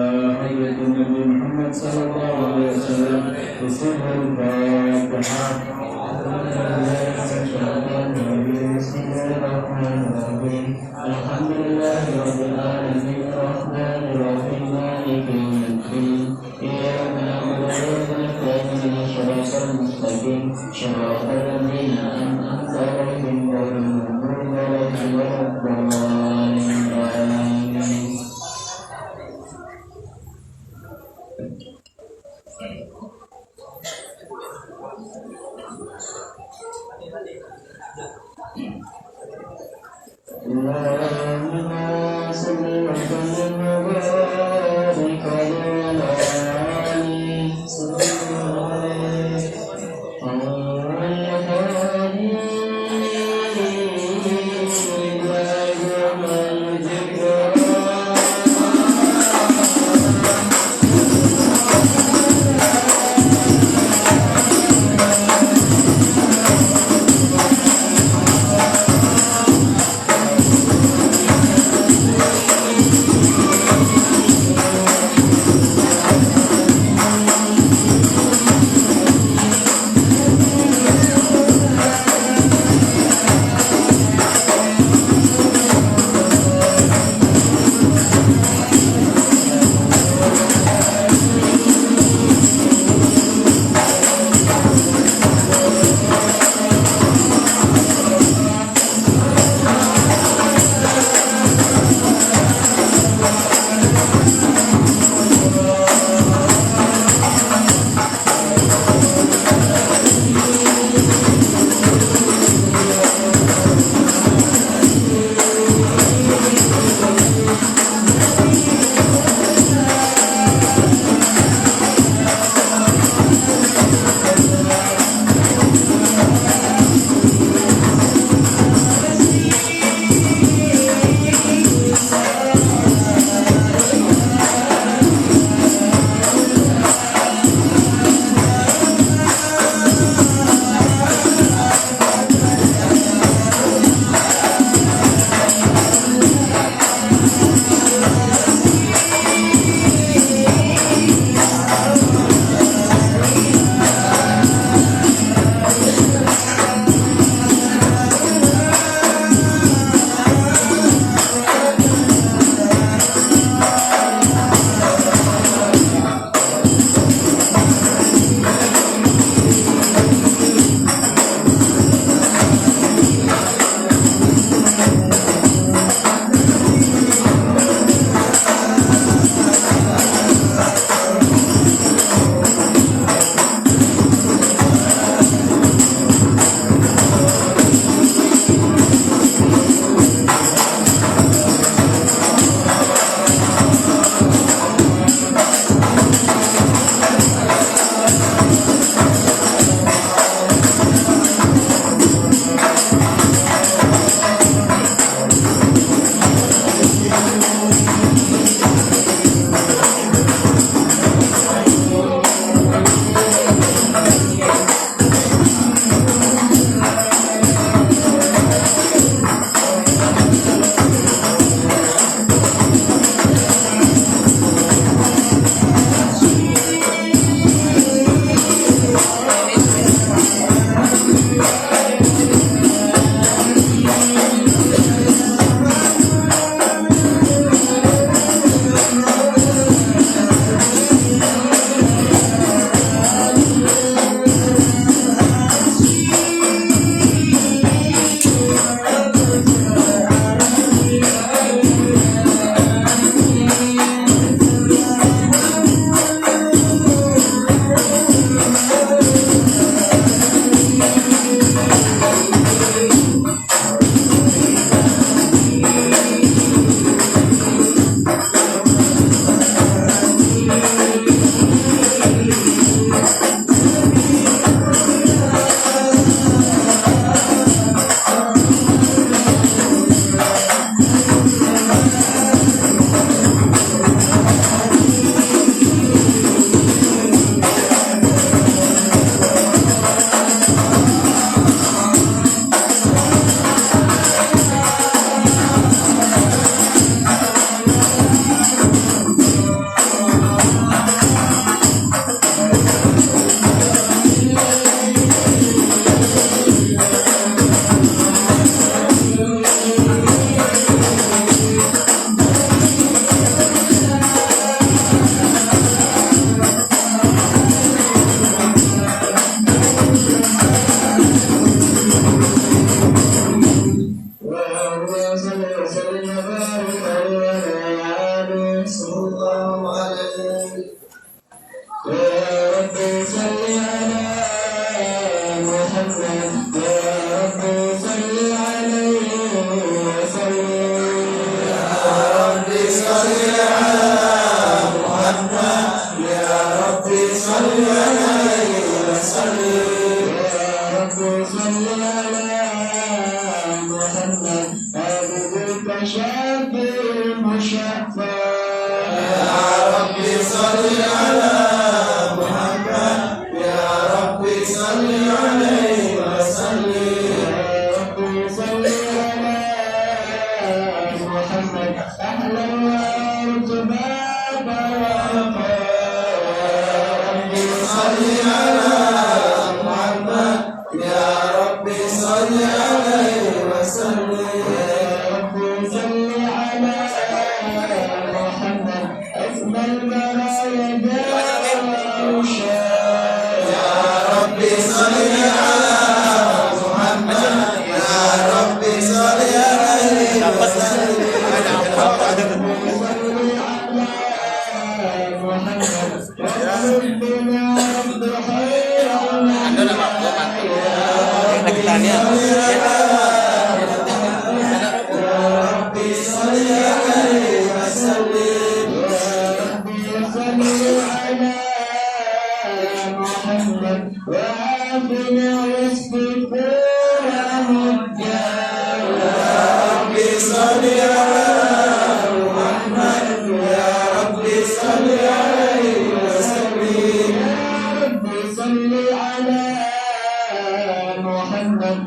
حضرة النبي محمد صلى الله عليه وسلم بسر الفاتحة. بسم الله الرحمن الرحيم الحمد لله رب العالمين الرحمن الرحيم مالك يوم الدين إياك نعبد وإياك نستعين صراط المستقيم صراط الذين أنعمت عليهم غير المغضوب عليهم ولا الضالين آمين. اللهم صل وسلم وبارك على آله وصحبه وعلى آله عليه يا رب صل على محمد يا رب صل عليه وسلم يا رب صل على محمد يا رب صل عليه وسلم يا رب صل على محمد عبدك شافع المشفع يا رب صل على محمد يا رب صل عليه وسلم يا رب صل على محمد أهلا وارتباب وفا يا رب صل على محمد يا رب صل عليه وسلم يا رب صل على محمد أسمى البرايا جاء يا رب صل على محمد يا رب صل عليه وسلم وعافنا واستغفر مجانا يا رب صل على محمد يا رب صل عليه وسلم يا رب صل على محمد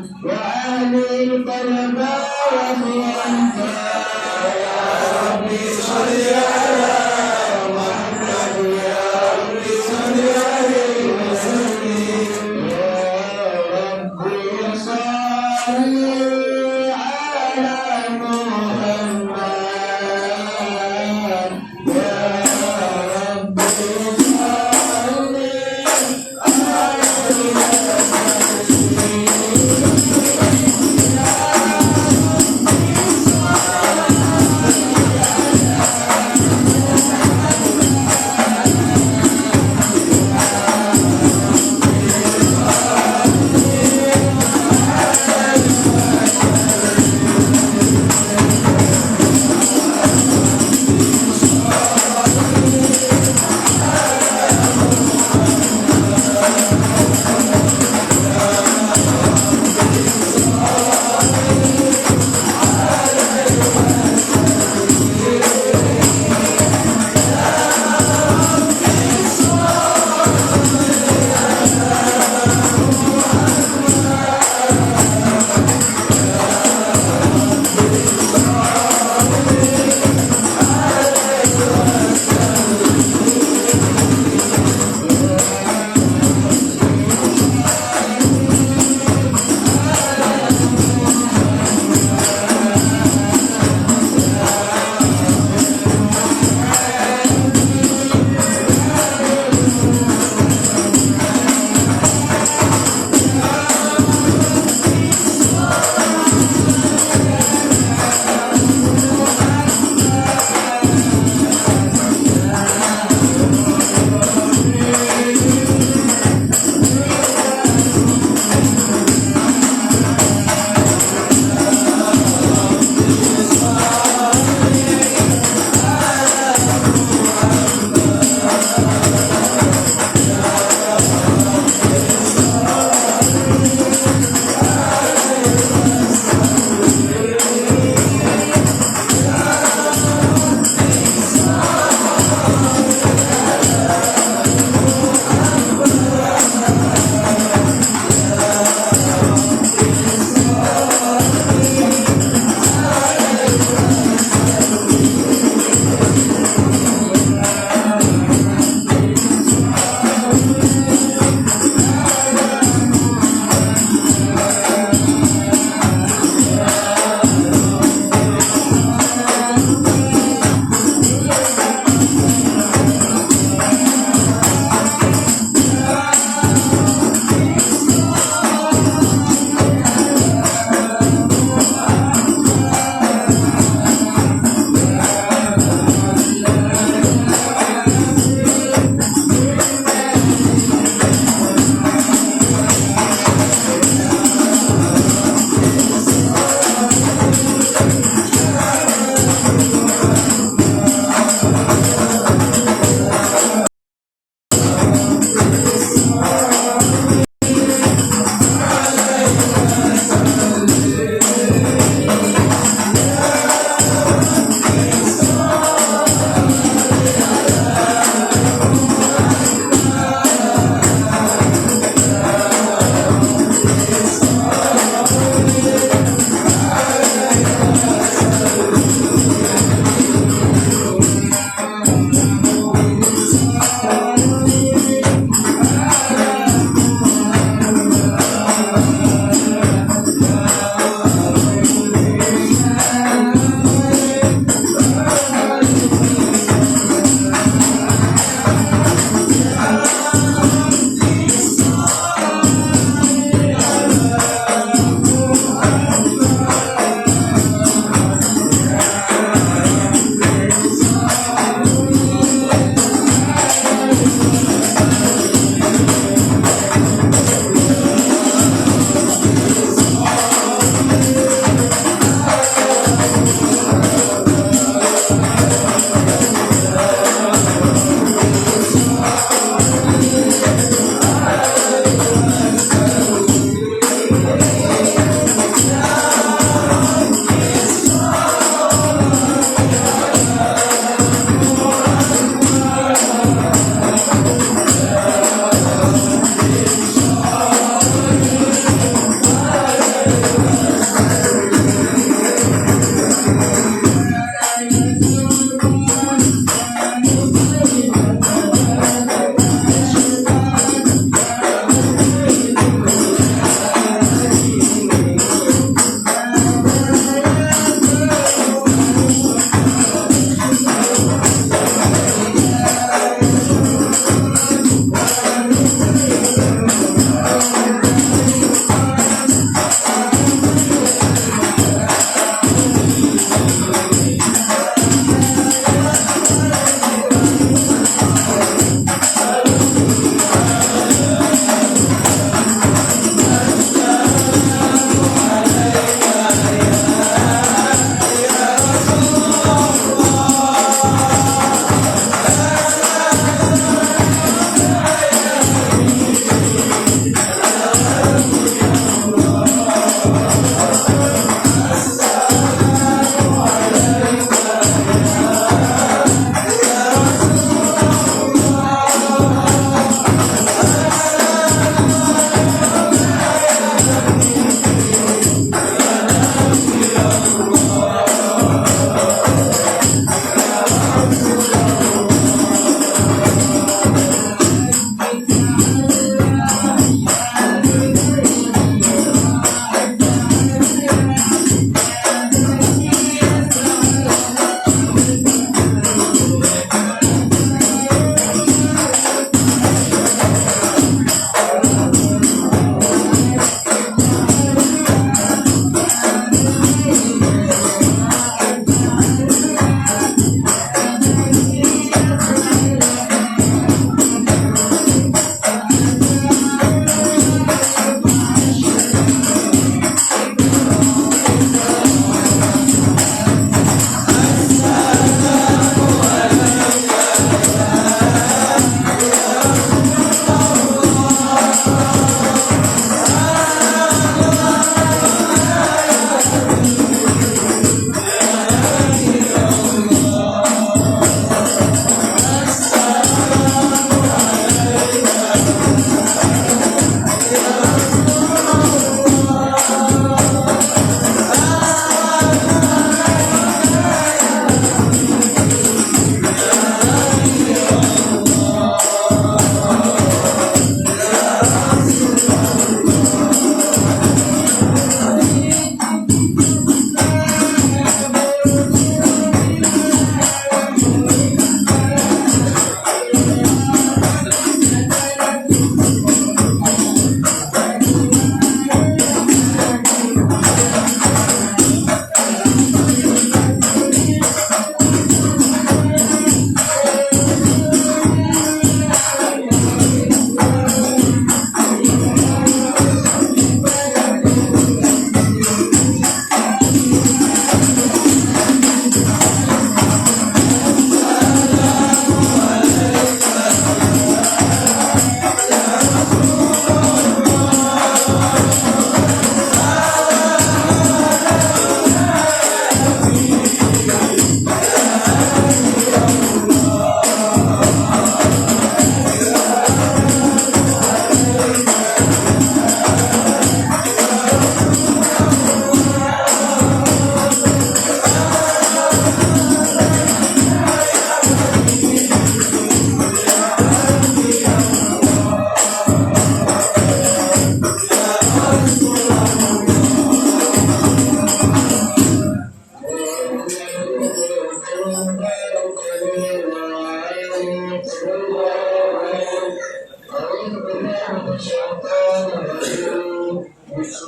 بسم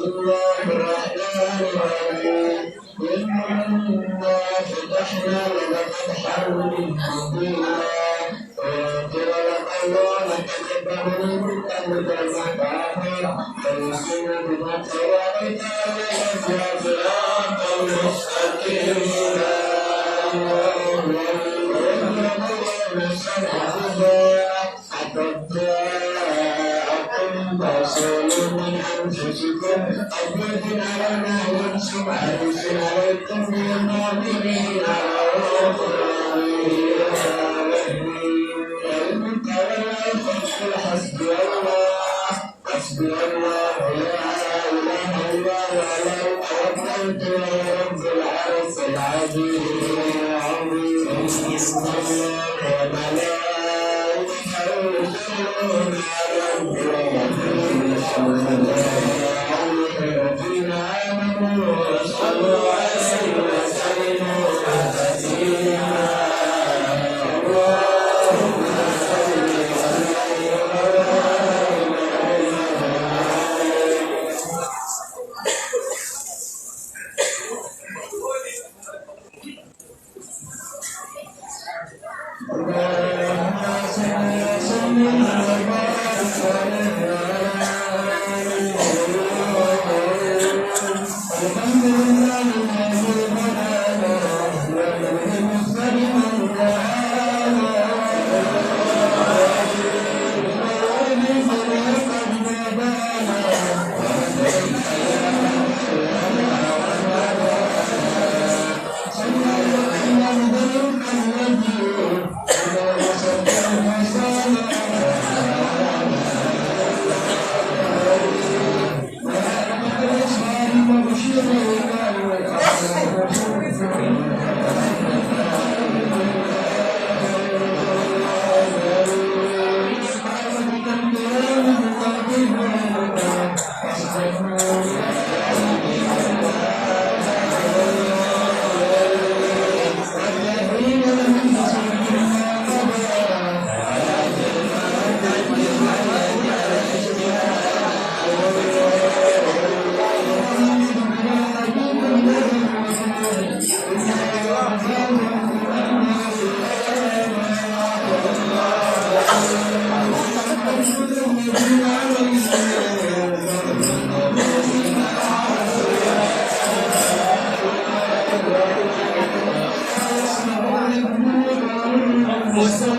الله الرحمن الرحيم إنا فتحنا لك فتحا مبينا ويغفر لك الله ما تقدم من ذنبك وما تأخر ويحسن بك ويهديك إلى صراط المستقيم رسول من أنفسكم عزيز علينا ينصب حريص عليكم بالمؤمنين رؤوف رحيم وإن تولوا فقل حسبي الله لا إله إلا هو عليه توكلت وهو رب العرش العظيم وملائكته يصلون على الذين آمنوا صلوا عليه وسلموا تسليما اللهم صل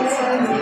Thank you.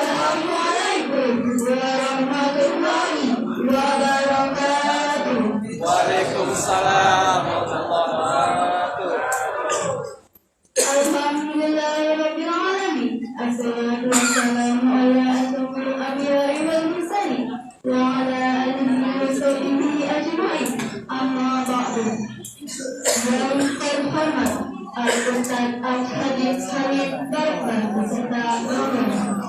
Assalamualaikum warahmatullahi wabarakatuh. Waalaikumsalam warahmatullahi wabarakatuh. Alhamdulillahirabbil alamin. Assalatu wassalamu ala asyrofil anbiya'i wal mursalin wa ala alihi wa sahbihi ajma'in. Amma ba'du. Yang terhormat Al-Ustaz Al-Hadis Hamid Barakah beserta rombongan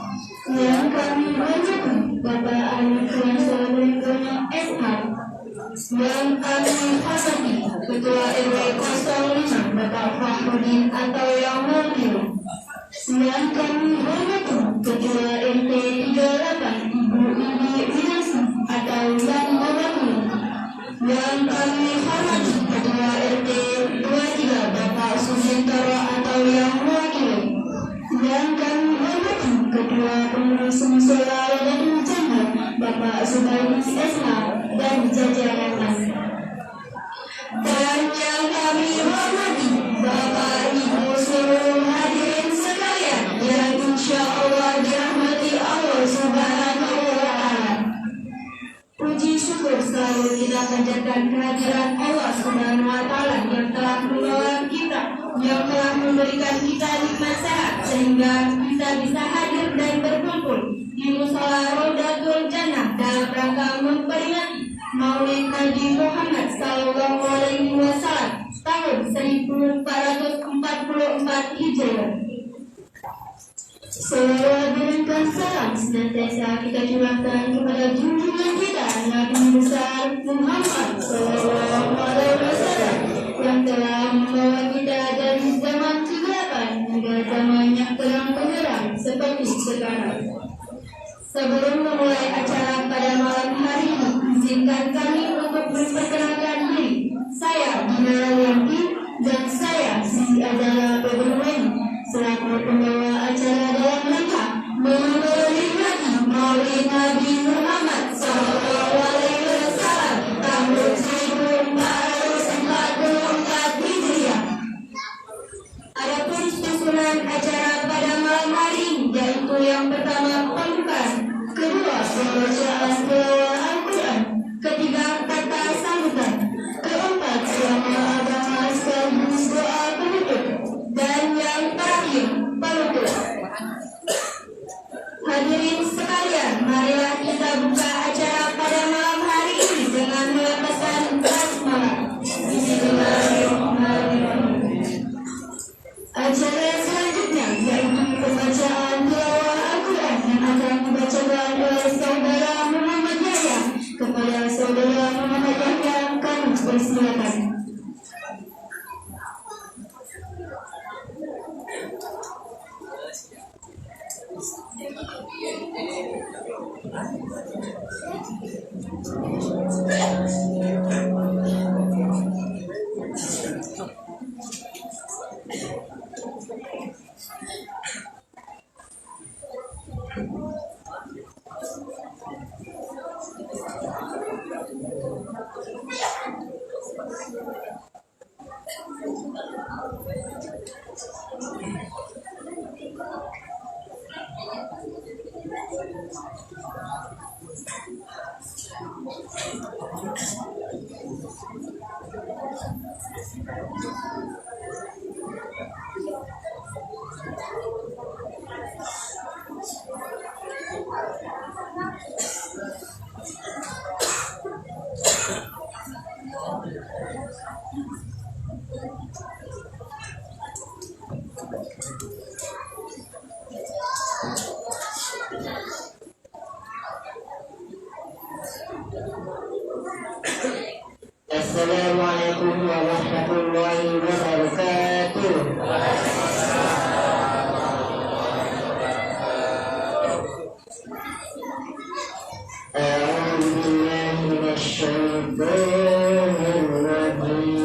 yang kami hormati Bapak Ali Kuasa Lingkungan SH, yang kami hormati Ketua RW 05 Bapak Fahrudin atau yang mewakili, yang kami hormati Ketua RT 38 Ibu Ibi Winasi atau yang mewakili, yang kami hormati Ketua RT 23 Bapak Sujintoro atau yang mewakili, yang kami hormati Ketua Pengurus Musola Radatul Jannah Bapak Subadi SH dan jajaran, dan yang kami hormati Bapak Ibu seluruh hadirin sekalian yang insya Allah dirahmati Allah Subhanahu wa Ta'ala. Puji syukur selalu kita panjatkan kehadiran Allah Subhanahu wa Ta'ala yang telah menolong kita, yang telah memberikan kita nikmat sehat sehingga kita bisa hadir dan berkumpul di Musola Radatul Jannah dalam rangka memperingati Maulid Nabi Muhammad Sallallahu Alaihi Wasallam tahun 1444 Hijriah. Salawat dan salam senantiasa kita curahkan kepada junjungan kita Nabi besar Muhammad Sallallahu Alaihi Wasallam yang telah membawa kita dari zaman kegelapan hingga zaman yang terang benderang seperti sekarang. Sebelum memulai acara pada malam hari ini, izinkan kami untuk memperkenalkan diri. Saya Dina Yanti dan saya Siti Adala Beberwani selaku pembawa acara dalam rangka memperingati Maulid Nabi Muhammad Sallallahu Alaihi Wasallam tahun 1444 Hijriah. Adapun susunan acara pada malam hari ini yaitu yang pertama pembukaan, kedua pembacaan tilawah Al-Quran, ketiga kata sambutan, keempat ceramah agama sekaligus doa penutup, dan yang terakhir penutup. Hadirin sekalian, marilah kita buka acara pada malam hari ini dengan melafazkan basmalah. Bismillahirrahmanirrahim. Acara selanjutnya yaitu pembacaan tilawah Al-Quran yang akan dibacakan oleh Saudara Muhammad Yahya. Kepada Saudara Muhammad Yahya kami persilakan. Assalamualaikum warahmatullahi wabarakatuh. A'udzu billahi minasyaitonir rajim.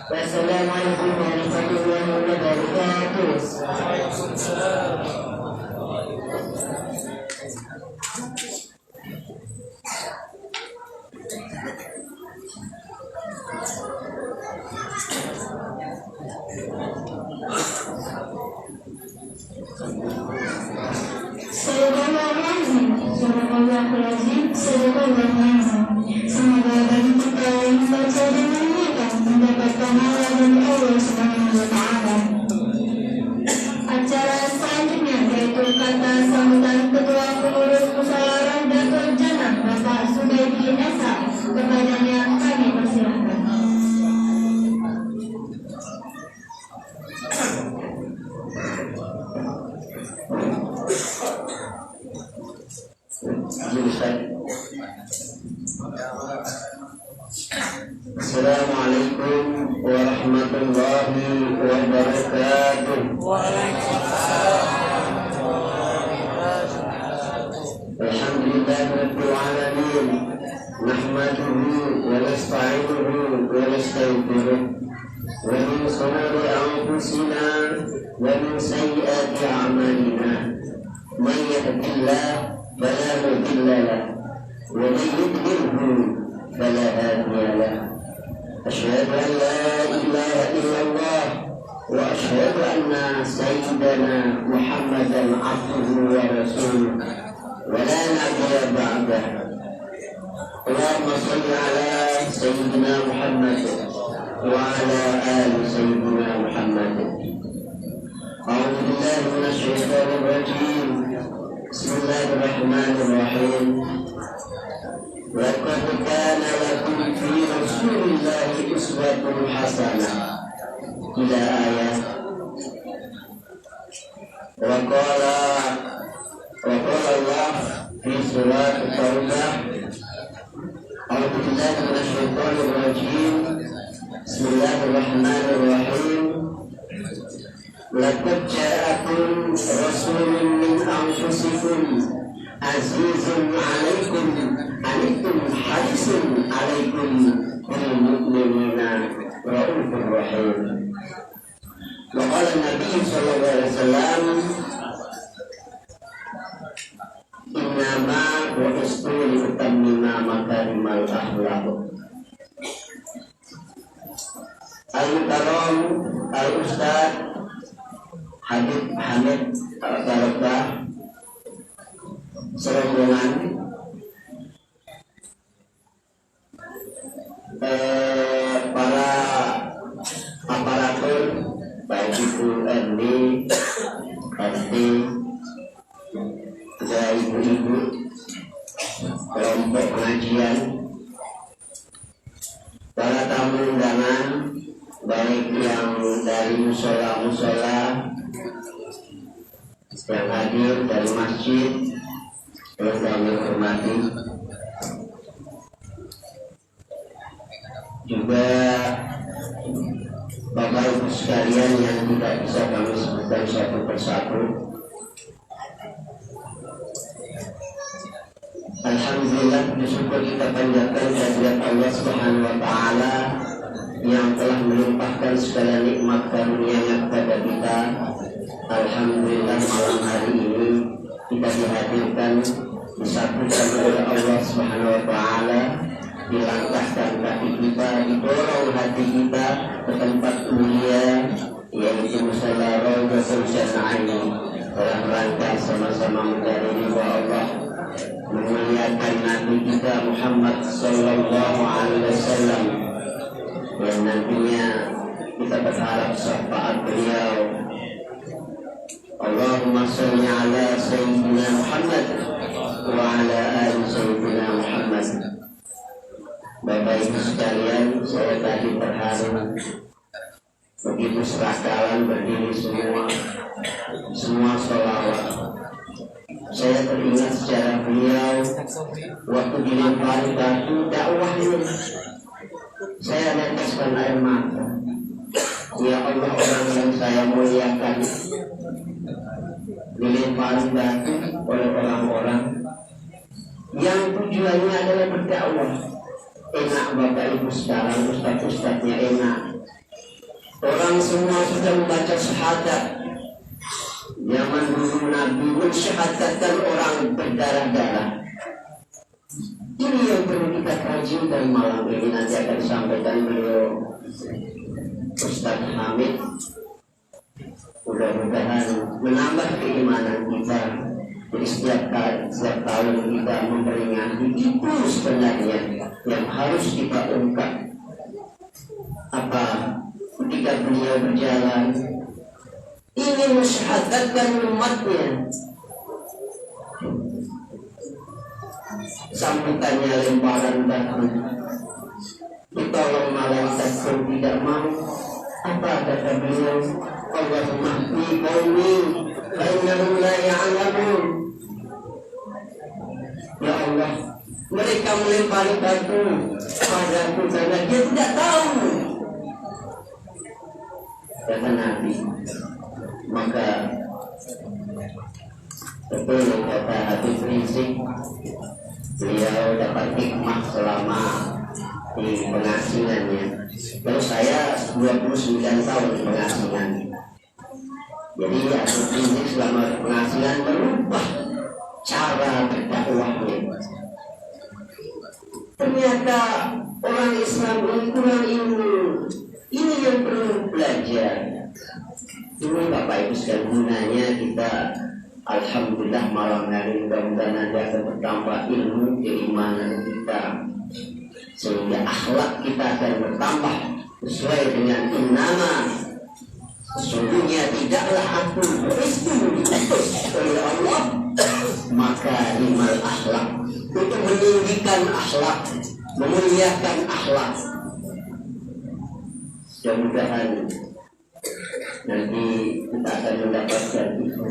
Wassalamualaikum warahmatullahi wabarakatuh. Assalamualaikum warahmatullahi wabarakatuh. Alhamdulillahirabbil alamin. Nahmaduhu wa nasta'inuhu wa nastaghfiruh. Wa min shururi anfusina wa min sayyiati a'malina. Man yahdihillahu fala mudilla lahu wa man yudlilhu fala hadiya lahu. Asyhadu an la ilaha illallah wa asyhadu anna sayyidana Muhammadan abduhu wa rasuluh wa la nabiyya ba'dahu. Allahumma shalli ala sayyidina Muhammad wa ala ali sayyidina Muhammad. A'udzu billahi minasy syaithanir rajim. Bismillahirrahmanirrahim. Laqad kana lakum fi Rasulillahi uswatun hasanah. Ila ayat. Wa qala Allah fi surat Taubah. A'udzu billahi minasy syaithanir rajim. Bismillahirrahmanirrahim. Laqad ja'akum rasulun min anfusikum azizun 'alaikum anittum harisun 'alaikum bil mu'minina raufur rahim. Wa qala Nabi sallallahu alaihi wasallam, innama bu'istu li utammima makarimal akhlaq. Al-Mukarram Al-Ustaz Habib Hamid Barokah serombongan para aparatur baik itu RD, RT, juga ibu-ibu kelompok pengajian, para tamu undangan baik yang dari musola-musola yang hadir dari masjid yang kami hormati, juga Bapak Ibu sekalian yang tidak bisa kami sebutkan satu persatu. Alhamdulillah, bersyukur kita panjatkan kehadirat Allah Subhanahu wa Ta'ala yang telah melimpahkan segala nikmat karunia-Nya kepada kita. Alhamdulillah, malam hari ini kita dihadirkan, disatukan oleh Allah Subhanahu wa Ta'ala, dilangkahkan kaki kita, didorong hati kita ke tempat mulia, yaitu musala Raudhatul Jannah, dalam rangka sama-sama mencari ridha Allah, memuliakan Nabi kita Muhammad sallallahu alaihi wasallam, yang nantinya kita berharap syafaat beliau. Allahumma sholli ala sayyidina Muhammad wa ala ali sayyidina Muhammad. Bapak Ibu sekalian, saya tadi terharu begitu serakalan berdiri semua sholawat. Saya teringat sejarah beliau waktu dilempari batu dakwahnya. Saya neteskan air mata. Ya Allah, orang yang saya muliakan dilempari batu oleh orang-orang yang tujuannya adalah berdakwah. Enak Bapak Ibu sekarang, ustaz-ustaznya enak. Orang semua sudah membaca syahadat. Zaman dulu Nabi mensyahadatkan orang berdarah-darah. Ini yang perlu kita kaji, dan malam ini nanti akan disampaikan beliau Ustaz Hamid. Mudah-mudahan menambah keimanan kita. Jadi setiap tahun kita memperingati itu sebenarnya yang harus kita ungkap. Apa ketika beliau berjalan ingin mensyahadatkan umatnya, sambutannya lemparan batu, ditolong malaikat pun tidak mau. Apa kata beliau? Allahumma hdi qaumi fa innahum la ya'lamun. Ya Allah, mereka melempari batu padaku karena dia tidak tahu kata Nabi. Maka betul kata Habib Rizik, beliau dapat hikmah selama di pengasingannya. Terus saya 29 tahun pengasingan. Jadi Habib Rizik selama pengasingan merubah cara berdakwahnya. Ternyata orang Islam yang kurang ilmu ini yang perlu belajar. Dulu Bapak Ibu sekalian, gunanya kita alhamdulillah malam hari mudah-mudahan nanti akan bertambah ilmu keimanan kita, sehingga akhlak kita akan bertambah sesuai dengan innama, sesungguhnya tidaklah aku beristu diutus oleh Allah maka imal akhlak, untuk meninggikan akhlak, memuliakan akhlak. Mudah-mudahan nanti kita akan mendapatkan itu.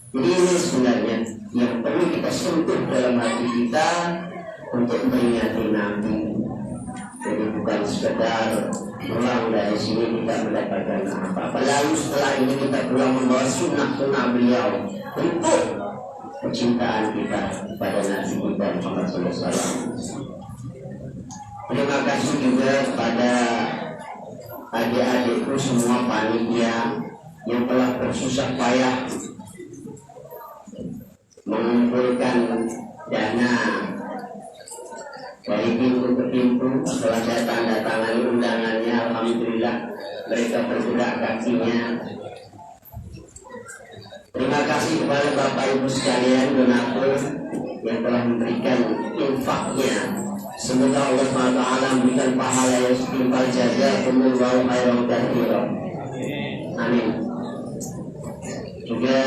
Jadi ini sebenarnya yang perlu kita sentuh dalam hati kita untuk memperingati Nabi. Jadi bukan sekedar pulang dari sini kita mendapatkan apa-apa. Lalu setelah ini kita pulang membawa sunnah-sunnah beliau untuk kecintaan kita pada Nabi kita Muhammad SAW. Terima kasih juga kepada adik-adikku semua panitia yang telah bersusah payah mengumpulkan dana dari pintu ke pintu. Setelah saya tanda tangani undangannya, alhamdulillah mereka bergerak kakinya. Terima kasih kepada Bapak Ibu sekalian donatur yang telah memberikan infaknya. Semoga Allah SWT memberikan pahala yang setimpal jazakumullahu khairan katsiran. Amin. Juga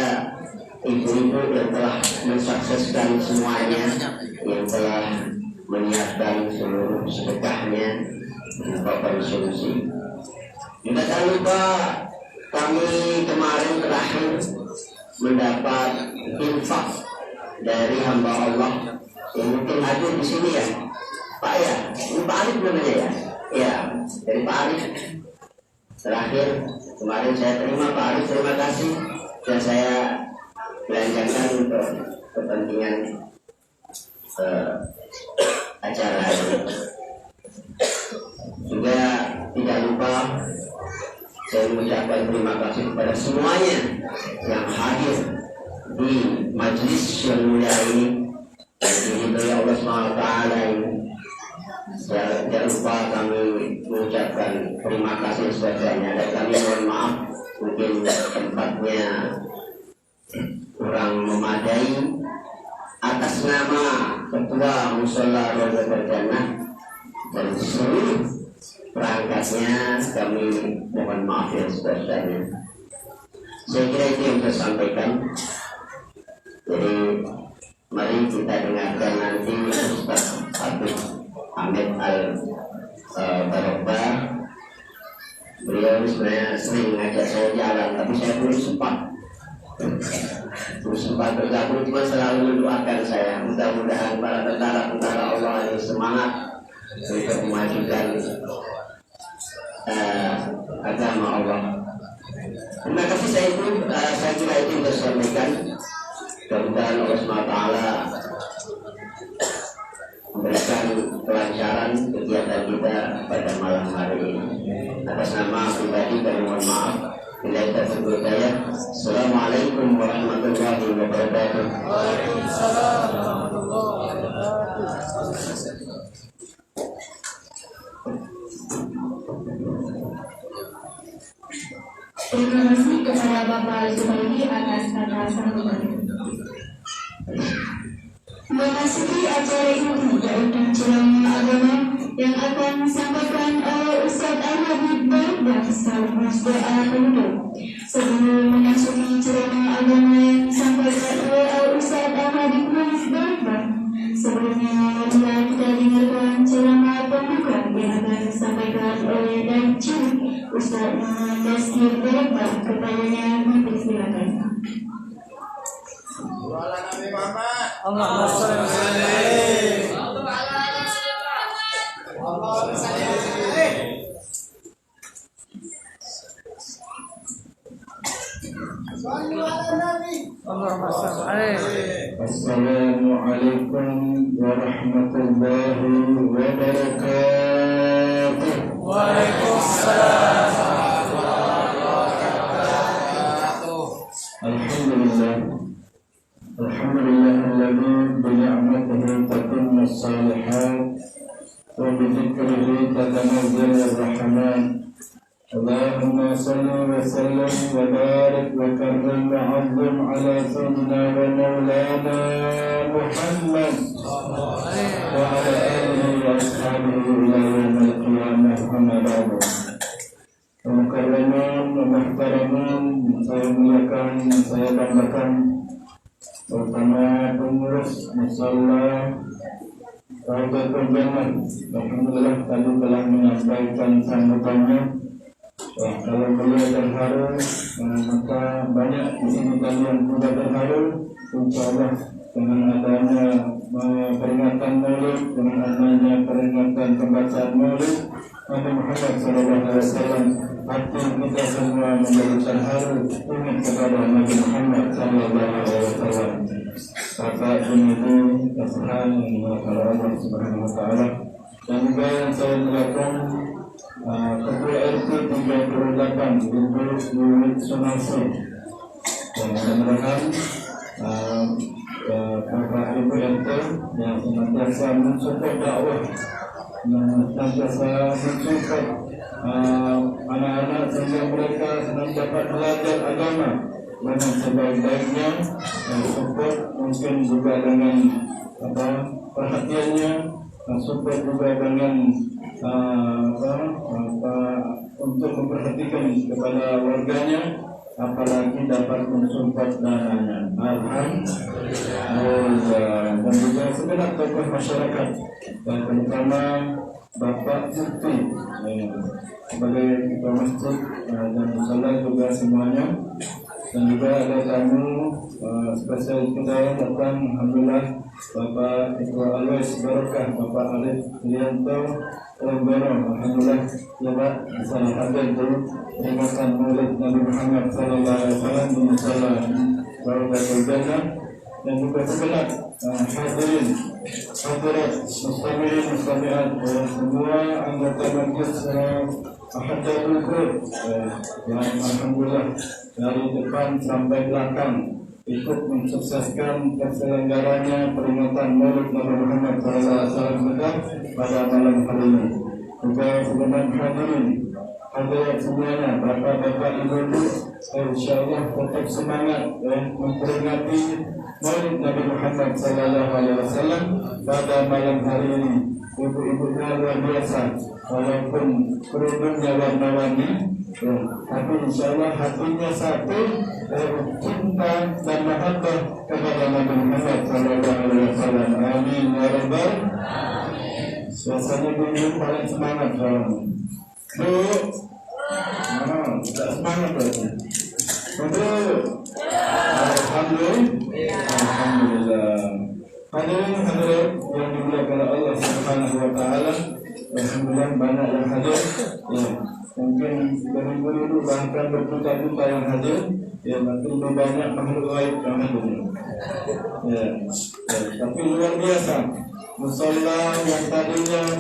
ibu-ibu yang telah mensukseskan semuanya, yang telah menyiapkan seluruh sedekahnya untuk konsumsi. Juga jangan lupa kami kemarin terakhir mendapat infak dari hamba Allah yang mungkin hadir di sini ya, Pak ya, ini Pak Arif namanya ya, ya dari Pak Arif. Terakhir kemarin saya terima Pak Arif, terima kasih, dan saya belanjakan untuk kepentingan acara ini. Juga tidak lupa saya mengucapkan terima kasih kepada semuanya yang hadir di majelis yang mulia ini. Jadi Allah SWT ini, jangan lupa kami mengucapkan terima kasih sebagainya, dan kami mohon maaf mungkin tempatnya kurang memadai. Atas nama Ketua Mushola Roda Berjannah dan seluruh perangkatnya kami mohon maaf yang sebesarnya. Saya kira itu yang saya sampaikan. Jadi mari kita dengarkan nanti Ustaz Habib Ahmed Al-Barokah. Beliau sebenarnya sering mengajak saya jalan, tapi saya belum sempat bergabung, cuma selalu mendoakan saya. Mudah-mudahan para tentara-tentara Allah yang semangat untuk memajukan agama Allah. Terima kasih. Saya kira itu yang saya sampaikan. Mudah-mudahan Allah SWT memberikan kelancaran kegiatan kita pada malam hari ini. Atas nama pribadi kami mohon maaf. Bila kita berhidayah. Assalamualaikum warahmatullahi wabarakatuh. Waalaikumsalam warahmatullahi wabarakatuh. Terima kasih kepada Bapak Zubairi atas kata sambutan. Memasuki acara ini yaitu ceramah agama yang akan disampaikan oleh Ustaz Al-Habib Barokah sekaligus doa penutup. Sebelum memasuki ceramah agama yang disampaikan oleh Ustaz Al-Habib Barokah, sebelumnya marilah kita dengarkan ceramah pembuka yang akan disampaikan oleh Dajjal Ustaz Muhammad Tazkir Barokah. Kepadanya dipersilakan. Allahumma shalli alaihi. Allahumma shalli alaihi. Allahumma salli alaihi. Assalamualaikum warahmatullahi wabarakatuh. Waalaikumsalam. Alhamdulillah. Alhamdulillahilladzi bi ni'matihi tatimmu shalihat wa bi dzikrihi tatanazzalu rahman. Allahumma salli wa sallim wa barik wa karrim wa 'azzim ala sayyidina wa maulana Muhammad wa ala alihi wa ashabihi ila yaumil qiyamah. Amma ba'du. Mukarramin wa muhtaramin, saya muliakan, saya banggakan, terutama pengurus musalla Raudatul Jannah. Alhamdulillah tadi telah menyampaikan sambutannya. Kalau beliau terharu, maka banyak di sini kalian juga terharu. Insyaallah dengan adanya peringatan Maulid, dengan adanya peringatan pembacaan Maulid Nabi Muhammad SAW, hati kita semua menjadi terharu ingat kepada Nabi Muhammad SAW. Bapak Ibu kasihan kepada Allah Subhanahu Wa Taala. Dan juga yang saya melakukan Ketua RT 38 unit Sunarsi. Dan mudah-mudahan Bapak Ibu RT yang senantiasa mensupport dakwah, senantiasa mensupport anak-anak sehingga mereka senang dapat belajar agama dengan sebaik-baiknya, support mungkin juga dengan perhatiannya, support juga dengan untuk memperhatikan kepada warganya, apalagi dapat mensupport dananya. Alhamdulillah. Dan juga segenap tokoh masyarakat, dan terutama Bapak Mufti sebagai ketua masjid dan musalla juga semuanya. Dan juga ada tamu spesial kita datang, alhamdulillah, Bapak Ketua Alwes Barokah, Bapak Alif Lianto Lomboro. Alhamdulillah ya Pak bisa hadir di peringatan Maulid Nabi Muhammad SAW di musalla Raudatul Jannah. Dan juga segenap hadirin hadirat muslimin muslimat, semua anggota majlis Ahadul Qur'an yang alhamdulillah dari depan sampai belakang ikut mensukseskan terselenggaranya peringatan Maulid Nabi Muhammad SAW pada malam hari ini. Juga segenap hadirin hadirat semuanya, bapak-bapak, ibu-ibu, insyaallah tetap semangat memperingati Maulid Nabi Muhammad SAW pada malam hari ini. Ibu-ibunya luar biasa, walaupun kerudungnya warna-warni, tapi insyaallah hatinya satu, cinta dan mahabbah kepada Nabi Muhammad SAW. Amin ya rabbal. Suasana ibu paling semangat kawan. Tak semangat berarti. Alhamdulillah. Hadirin hadirat yang dimuliakan oleh Allah Subhanahu Wa Taala, alhamdulillah banyak yang hadir. Ya, mungkin dulu bahkan berjuta-juta yang hadir. Ya, nanti lebih banyak makhluk gaib yang hadir. Ya, tapi luar biasa. Musalla yang tadinya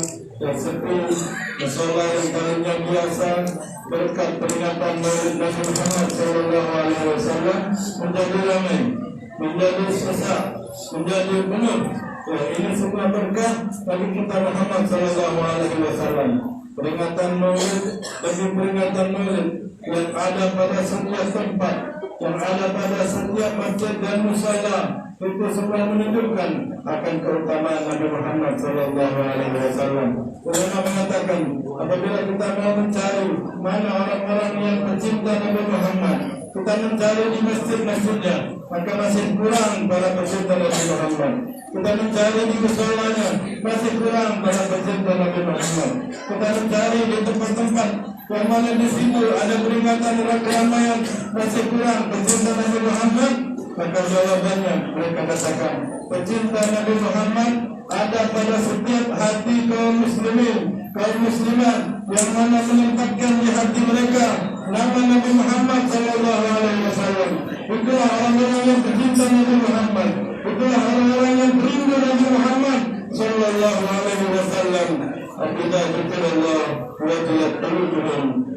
sepi, musalla yang tadinya biasa, berkat peringatan Maulid Nabi Muhammad SAW menjadi ramai, menjadi sesak, menjadi penuh. Ya, ini semua berkah bagi kita Muhammad SAW. Peringatan Maulid demi peringatan Maulid yang ada pada setiap tempat, yang ada pada setiap masjid dan musalla, itu semua menunjukkan akan keutamaan Nabi Muhammad SAW. Ulama mengatakan, apabila kita mau mencari mana orang-orang yang pecinta Nabi Muhammad, kita mencari di masjid-masjidnya, maka masih kurang para pecinta Nabi Muhammad. Kita mencari di musholanya, masih kurang para pecinta Nabi Muhammad. Kita mencari di tempat-tempat yang mana di situ ada peringatan keramaian, masih kurang pecinta Nabi Muhammad. Maka jawabannya mereka katakan, pecinta Nabi Muhammad ada pada setiap hati kaum muslimin, kaum muslimat, yang mana menempatkan di hati mereka nama Nabi Muhammad SAW.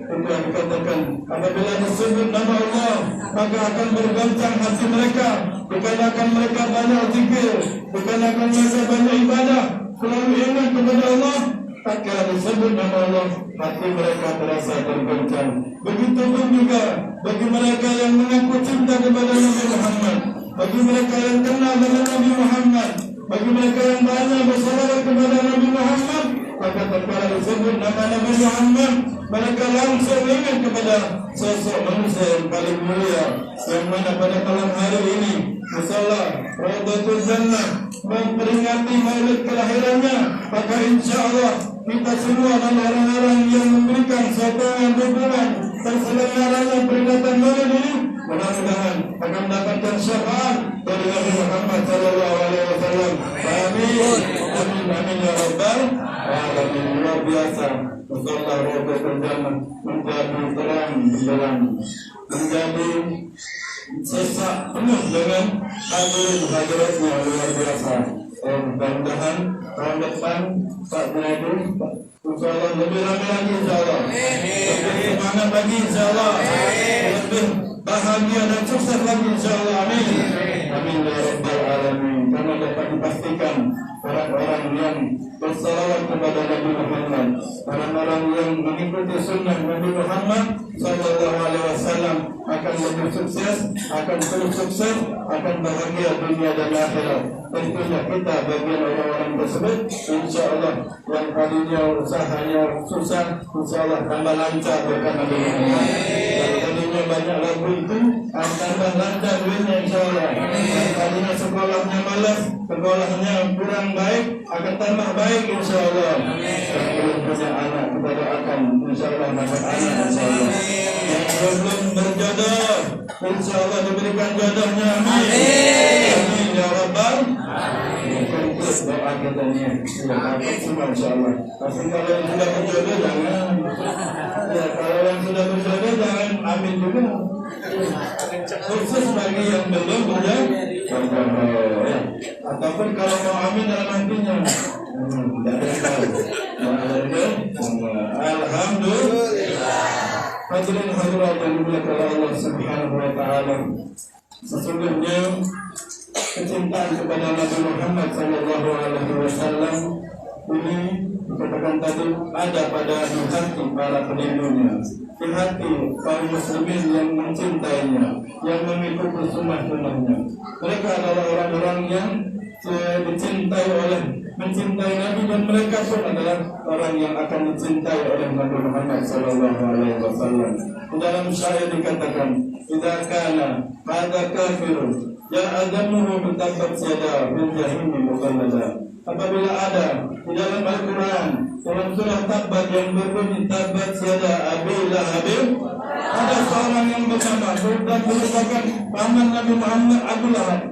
Itu yang dikatakan apabila disebut nama Allah maka akan bergoncang hati mereka, dikarenakan mereka banyak zikir, dikarenakan mereka banyak ibadah, selalu ingat kepada Allah. Tatkala disebut nama Allah, hati mereka terasa bergoncang. Begitupun juga bagi mereka yang mengaku cinta kepada Nabi Muhammad, bagi mereka yang kenal dengan Nabi Muhammad, bagi mereka yang banyak bersalawat kepada Nabi Muhammad, maka tatkala disebut nama Nabi Muhammad, mereka langsung ingat kepada sosok manusia yang paling mulia, yang mana pada malam hari ini musalla Raudatul Jannah memperingati maulid kelahirannya. Maka insyaAllah kita semua adalah orang-orang yang memberikan sokongan dukungan terselenggaranya peringatan maulid ini. Mudah-mudahan akan mendapatkan syafaat dari Nabi Muhammad SAW. Amin. Amin. Amin ya Rabbal Alamin. Luar biasa. Musalla Raudatul Jannah menjadi terang benderang, menjadi sesak penuh dengan hadirat-hadiratnya luar biasa. Mudah-mudahan tahun depan Pak Junaidy insyaAllah lebih ramai lagi insyaAllah, lebih semangat lagi insyaAllah, lebih bahagia dan sukses lagi insyaAllah. Amin. Amin ya Rabbal Alamin. Karena dapat dipastikan orang-orang yang bersalawat kepada Nabi Muhammad, orang-orang yang mengikuti sunnah Nabi Muhammad SAW akan lebih sukses, akan terus sukses, akan bahagia dunia dan akhirat. Tentunya kita bagian orang-orang tersebut, insyaAllah yang tadinya usahanya susah, insyaAllah tambah lancar berkat Nabi Muhammad. Yang tadinya banyak lagu itu tambah lancar dunia insyaAllah. Yang tadinya sekolahnya malas, sekolahnya kurang baik, akan tambah baik insyaAllah. Yang belum punya anak kita doakan insyaAllah dapat anak insyaAllah. Yang belum berjodoh insyaAllah diberikan jodohnya. Amin. Amin ya Rabbal Alamin. Doa kita ni dapat semua insyaAllah. Tapi kalau yang sudah berjodoh jangan, ya, kalau yang sudah berjodoh jangan amin juga. Khusus bagi yang belum punya jodoh, ya. Ataupun kalau mau amin dalam hatinya, alhamdulillah. Hadirin hadirat yang dimuliakan Allah Subhanahu wa taala. Sesungguhnya kecintaan kepada Nabi Muhammad sallallahu alaihi wasallam ini dikatakan tadi ada pada hati para pelindungnya, di hati kaum muslimin yang mencintainya, yang mengikuti sunnah-sunnahnya. Mereka adalah orang-orang yang mencintai Nabi, dan mereka pun adalah orang yang akan dicintai oleh Nabi Muhammad sallallahu alaihi wasallam. Dalam syair dikatakan, "Idza kana hadza kafirun ya adamuhu bitabbat yada bil jahimi muqallada." Apabila ada di dalam Al-Quran dalam surah Tabbat yang berbunyi tabbat yada abi lahabin, ada seorang yang bernama dan merupakan paman Nabi Muhammad, Abu Lahab.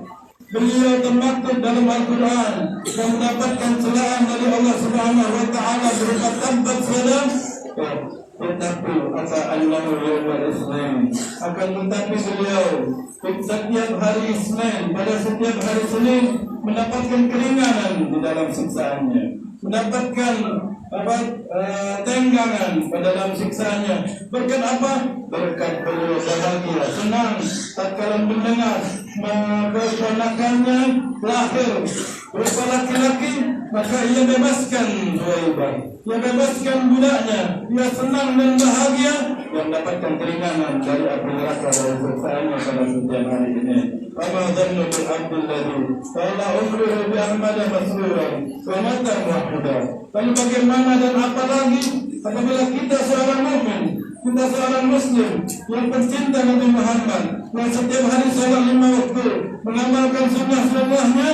Beliau termaktub dalam Al-Quran dan mendapatkan celaan dari Allah Subhanahu wa taala berupa tabbat yada. Tetapi asa annahu yawmal Isnin, akan tetapi beliau setiap hari Isnin, pada setiap hari Senin mendapatkan keringanan di dalam siksaannya, mendapatkan tenggangan pada dalam siksaannya. Berkat apa? Berkat beliau bahagia, senang tatkala mendengar keponakannya lahir berupa laki-laki, maka ia bebaskan Zuhaibah, ia bebaskan budaknya, ia senang dan bahagia yang mendapatkan keringanan dari api neraka dari siksaannya pada setiap hari ini. Ama dhannu bil abdil ladzi qala umruhu bi ahmad masruran wa mata muhda. Lalu bagaimana dan apa lagi apabila kita seorang mukmin, kita seorang muslim yang pencinta Nabi Muhammad, yang setiap hari salat 5 waktu, mengamalkan sunnah-sunnahnya,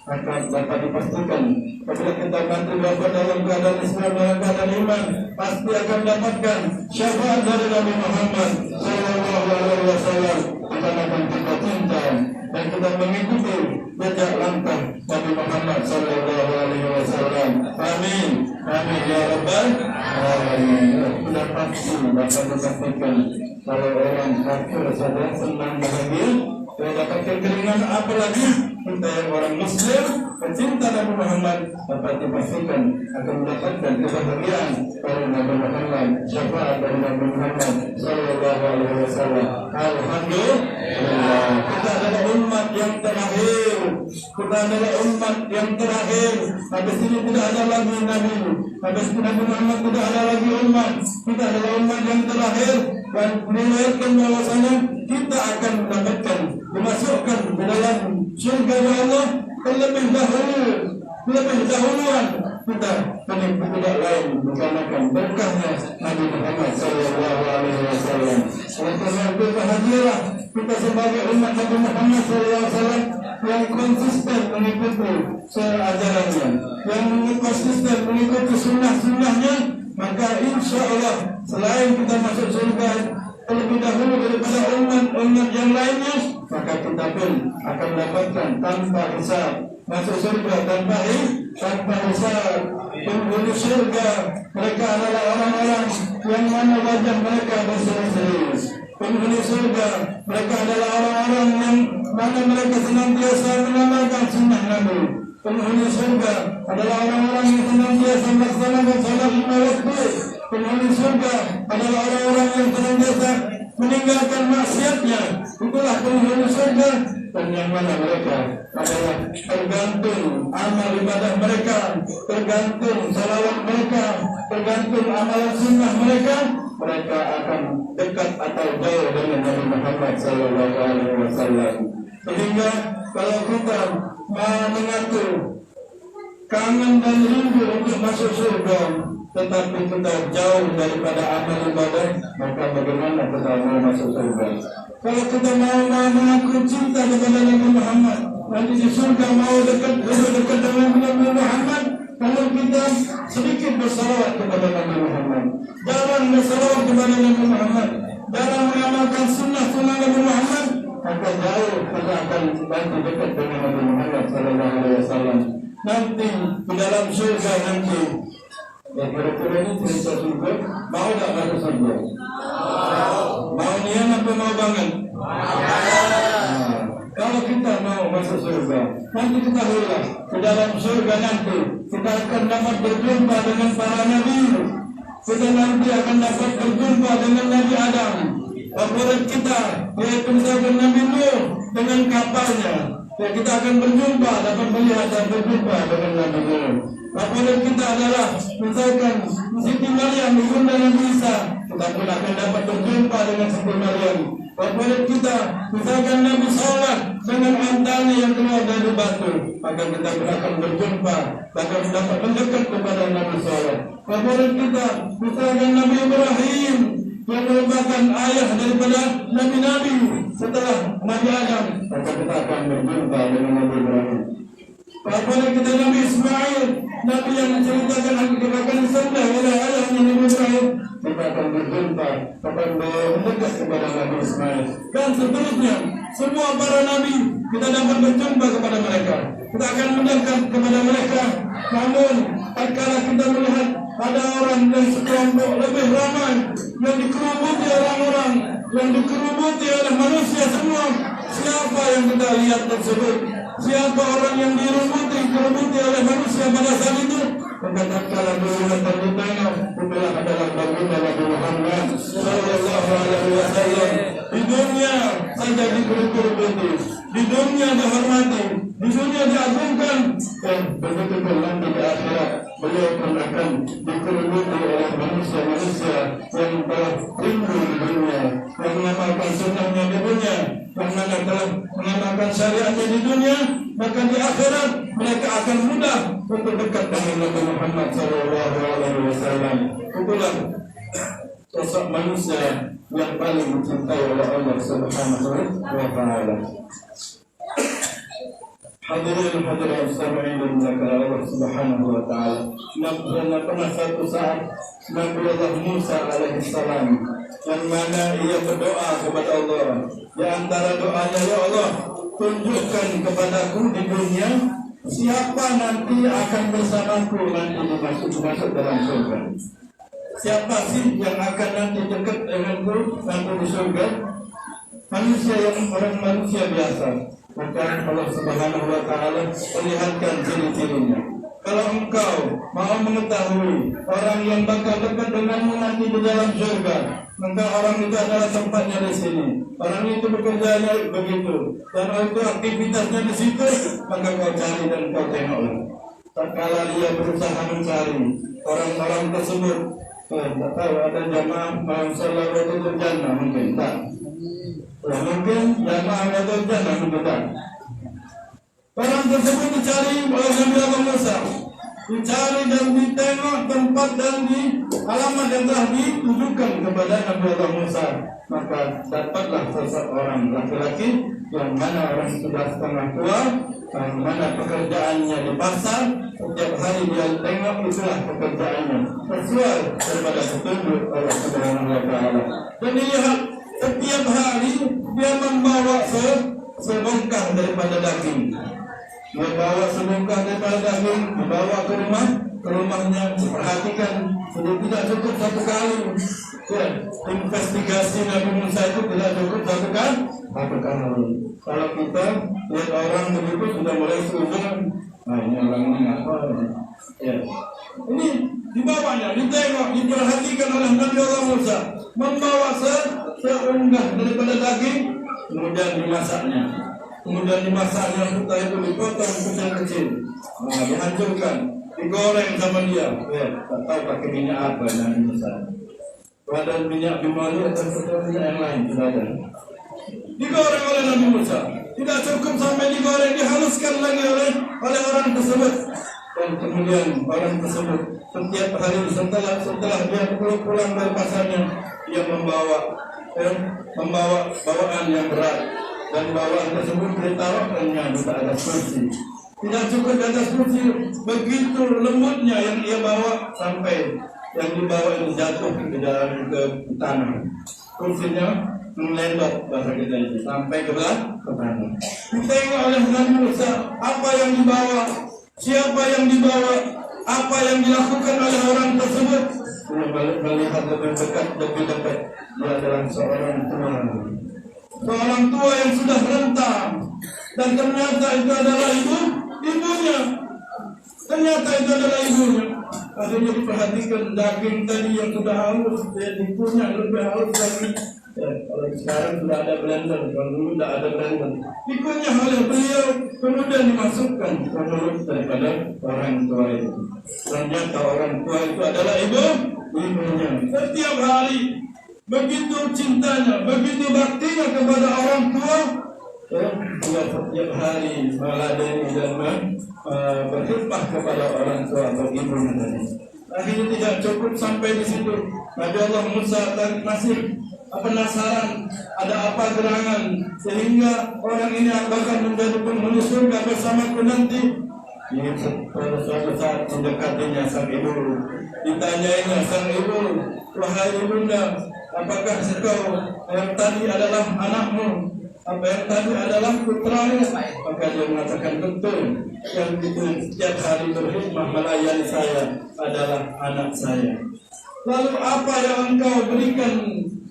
maka dapat dipastikan apabila kita mati wafat dalam keadaan Islam, dalam keadaan iman, pasti akan dapatkan syafaat dari Nabi Muhammad sallallahu alaihi wasallam. Akan kita cinta dan kita mengikuti jejak langkah Nabi Muhammad sallallahu alaihi wasallam. Amin. Amin ya Rabbal Alamin. Sudah pasti dapat dipastikan kalau orang kafir saja senang bahagia, dapatkan keringanan, apalagi kita yang orang Muslim pecinta Nabi Muhammad dapat dipastikan akan mendapatkan kebahagiaan dari Nabi Muhammad, syafaat dari Nabi Muhammad sallallahu alaihi wasallam. Alhamdulillah, kita adalah umat yang terakhir. Kita adalah umat yang terakhir. Habis ini tidak ada lagi Nabi. Habis ini Nabi Muhammad tidak ada lagi umat. Kita adalah umat yang terakhir dan melihatkan bahwasanya kita akan mendapatkan dimasukkan ke dalam surga Allah terlebih dahuluan kita tidak lain dikarenakan berkahnya Nabi Muhammad sallallahu alaihi wasallam. Oleh karena itu bahagialah kita sebagai umat Nabi Muhammad sallallahu alaihi wasallam yang konsisten mengikuti ajarannya, yang konsisten mengikuti sunnah-sunnahnya, maka insya Allah selain kita masuk surga terlebih dahulu daripada umat yang lainnya, maka kita pun akan mendapatkan tanpa hisab masuk surga tanpa hisab. Penghuni surga mereka adalah orang-orang yang mana wajah mereka berseri-seri. Penghuni surga mereka adalah orang-orang yang mana mereka senantiasa mengamalkan sunnah Nabi. Penghuni surga adalah orang-orang yang senantiasa melaksanakan salat 5 waktu. Penghuni surga adalah orang-orang yang senantiasa meninggalkan maksiatnya. Itulah penghuni surga. Dan yang mana mereka adalah tergantung amal ibadah mereka, tergantung salawat mereka, tergantung amalan sunnah mereka, mereka akan dekat atau jauh dengan Nabi Muhammad sallallahu alaihi wasallam. Sehingga kalau kita mengatur kangen dan rindu untuk masuk surga, tetapi kita jauh daripada amal ibadah, maka bagaimana kita mau masuk surga? Kalau kita mau mengaku cinta kepada Nabi Muhammad, nanti di surga mau dekat dengan Nabi Muhammad, kalau kita sedikit bersalawat kepada Nabi Muhammad, jarang bersalawat kepada Nabi Muhammad, jarang mengamalkan sunnah-sunnah Nabi Muhammad, maka jauh kita akan nanti dekat dengan Nabi Muhammad sallallahu alaihi wasallam. Nanti di dalam surga nanti, ya kira-kira ini cerita surga, mau tak masuk surga? Mau niat apa mau banget? Kalau kita mau masuk surga, nanti kita lihat di dalam surga nanti kita akan dapat berjumpa dengan para nabi. Kita nanti akan dapat berjumpa dengan Nabi Adam, favorit kita, yaitu misalkan Nabi Nuh dengan kapalnya. Ya, kita akan berjumpa, dapat melihat dan berjumpa dengan Nabi Nuh. Favorit kita adalah misalkan Siti Maryam, ibunda Nabi Isa, kita pun akan dapat berjumpa dengan Siti Maryam. Favorit kita misalkan Nabi Saleh dengan antara yang keluar dari batu, maka kita pun akan berjumpa, akan dapat mendekat kepada Nabi Saleh. Favorit kita misalkan Nabi Ibrahim yang merupakan ayah daripada Nabi-Nabi setelah Nabi Adam, maka kita akan berjumpa dengan Nabi Ibrahim. Favorit kita Nabi Ismail, Nabi yang menceritakan akan disembah oleh ayahnya Nabi Ibrahim, kita akan berjumpa, akan mendekat kepada Nabi Ismail. Dan seterusnya, semua para Nabi kita dapat berjumpa kepada mereka, kita akan mendekat kepada mereka. Namun, tatkala kita melihat ada orang dan sekelompok lebih ramai yang dikerubuti orang-orang, yang dikerubuti oleh manusia semua, siapa yang kita lihat tersebut? Siapa orang yang dikerubuti oleh manusia pada saat itu? Maka tatkala melihat beritanya, itulah adalah baginda Nabi Muhammad sallallahu alaihi wasallam. Di dunia saja dikerubuti, di dunia dihormati, di dunia diagungkan, dan begitu pun nanti di akhirat beliau pun akan dikerubuti oleh manusia-manusia yang telah rindu di dunia, yang mengamalkan sunnahnya di dunia, yang mana telah mengamalkan syariatnya di dunia, maka di akhirat mereka akan mudah untuk dekat dengan Nabi Muhammad sallallahu alaihi wasallam. Itulah sosok manusia yang paling dicintai oleh Allah Subhanahu wa taala. Hadirin hadirat sami'in lillahi Allah Subhanahu wa taala. Dan pernah satu saat Nabi Allah Musa alaihi salam yang mana ia berdoa kepada Allah. Di antara doanya, ya Allah, tunjukkan kepadaku di dunia siapa nanti akan bersamaku nanti masuk dalam surga. Siapa sih yang akan nanti dekat denganku nanti di surga? Manusia yang orang manusia biasa. maka Allah Subhanahu wa Ta'ala perlihatkan ciri-cirinya. Kalau engkau mau mengetahui orang yang bakal dekat denganmu nanti di dalam surga, maka orang itu adalah tempatnya di sini. Orang itu bekerjanya begitu, dan itu aktivitasnya di situ, maka kau cari dan kau tengoklah. Tatkala dia berusaha mencari orang-orang tersebut, tak tahu ada jamaah masalah Wadul Jannah mungkin tak. Mungkin jamaah Wadul Jannah mungkin tak. Orang tersebut dicari oleh Nabi Allah Musa, dicari dan ditengok tempat dan di alamat yang telah ditujukan kepada Nabi Allah Musa. Maka dapatlah seseorang laki-laki yang mana orang sudah setengah tua, yang mana pekerjaannya di pasar, setiap hari dia tengok itulah pekerjaannya, sesuai daripada petunjuk Allah Subhanahu wa Ta'ala. Dan dilihat setiap hari dia membawa sebongkah daripada daging. Dia bawa sebongkah daripada daging, dibawa ke rumahnya, diperhatikan. Sudah tidak cukup satu kali. Ya, investigasi Nabi Musa itu tidak cukup satu kali. Kalau kita lihat orang begitu sudah mulai seuzon, nah ini orang ini apa? Ya, ini dibawanya, ditengok, diperhatikan oleh Nabi Allah Musa, membawa seunggah daripada daging, kemudian dimasaknya. Kemudian dimasaknya, setelah itu dipotong kecil-kecil, nah, dihancurkan, digoreng sama dia. Ya, tak tahu pakai minyak apa Nabi Musa. Ada minyak bimali atau minyak yang lain tidak ada. Digoreng oleh Nabi Musa. Tidak cukup sampai digoreng, dihaluskan lagi oleh orang tersebut. Dan kemudian orang tersebut setiap hari setelah dia pulang dari pasarnya, dia membawa bawaan yang berat, dan bawaan tersebut ditaruhkannya di atas kursi. Tidak cukup di atas kursi, begitu lembutnya yang ia bawa sampai yang dibawa itu jatuh ke dalam ke tanah. Kursinya melendok bahasa kita itu sampai ke tanah. Ditengok oleh Nabi Musa apa yang dibawa, siapa yang dibawa, apa yang dilakukan oleh orang tersebut. Melihat lebih dekat. Dia adalah seorang tua yang sudah renta, dan ternyata itu adalah ibunya. Ternyata itu adalah ibunya. Akhirnya diperhatikan daging tadi yang sudah halus, dikunyah lebih halus lagi. Ya, kalau sekarang sudah ada blender, kalau dulu tidak ada blender. Dikunyah oleh beliau, kemudian dimasukkan ke mulut daripada orang tua itu. Ternyata orang tua itu adalah ibunya. Setiap hari begitu cintanya, begitu baktinya kepada orang tua. Dia setiap hari meladeni dan berkhidmat kepada orang tua atau ibunya tadi. Akhirnya tidak cukup sampai di situ. Nabi Allah Musa masih penasaran ada apa gerangan sehingga orang ini akan menjadi penghuni surga bersamaku nanti. Ini pada suatu saat mendekatinya sang ibu, ditanyainya sang ibu, wahai ibunda, apakah engkau yang tadi adalah anakmu? Apa yang tadi adalah putranya? Maka dia mengatakan betul, yang itu setiap hari berkhidmat melayani saya adalah anak saya. Lalu apa yang engkau berikan?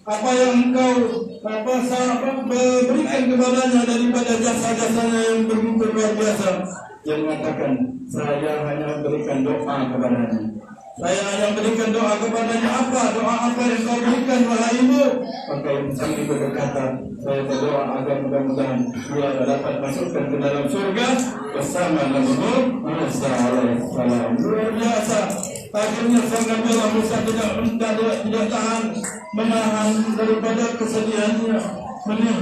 Apa yang engkau berikan kepadanya daripada jasa-jasanya yang begitu luar biasa? Dia mengatakan, saya hanya berikan doa kepadanya. Saya hanya berikan doa kepadanya. Apa? Doa apa yang kau berikan, wahai ibu? Maka sang ibu berkata, saya berdoa agar mudah-mudahan dia dapat masukkan ke dalam surga bersama Nabi Musa alaihissalam. Luar biasa. Akhirnya sang Nabi Musa tidak tahan menahan daripada kesedihannya,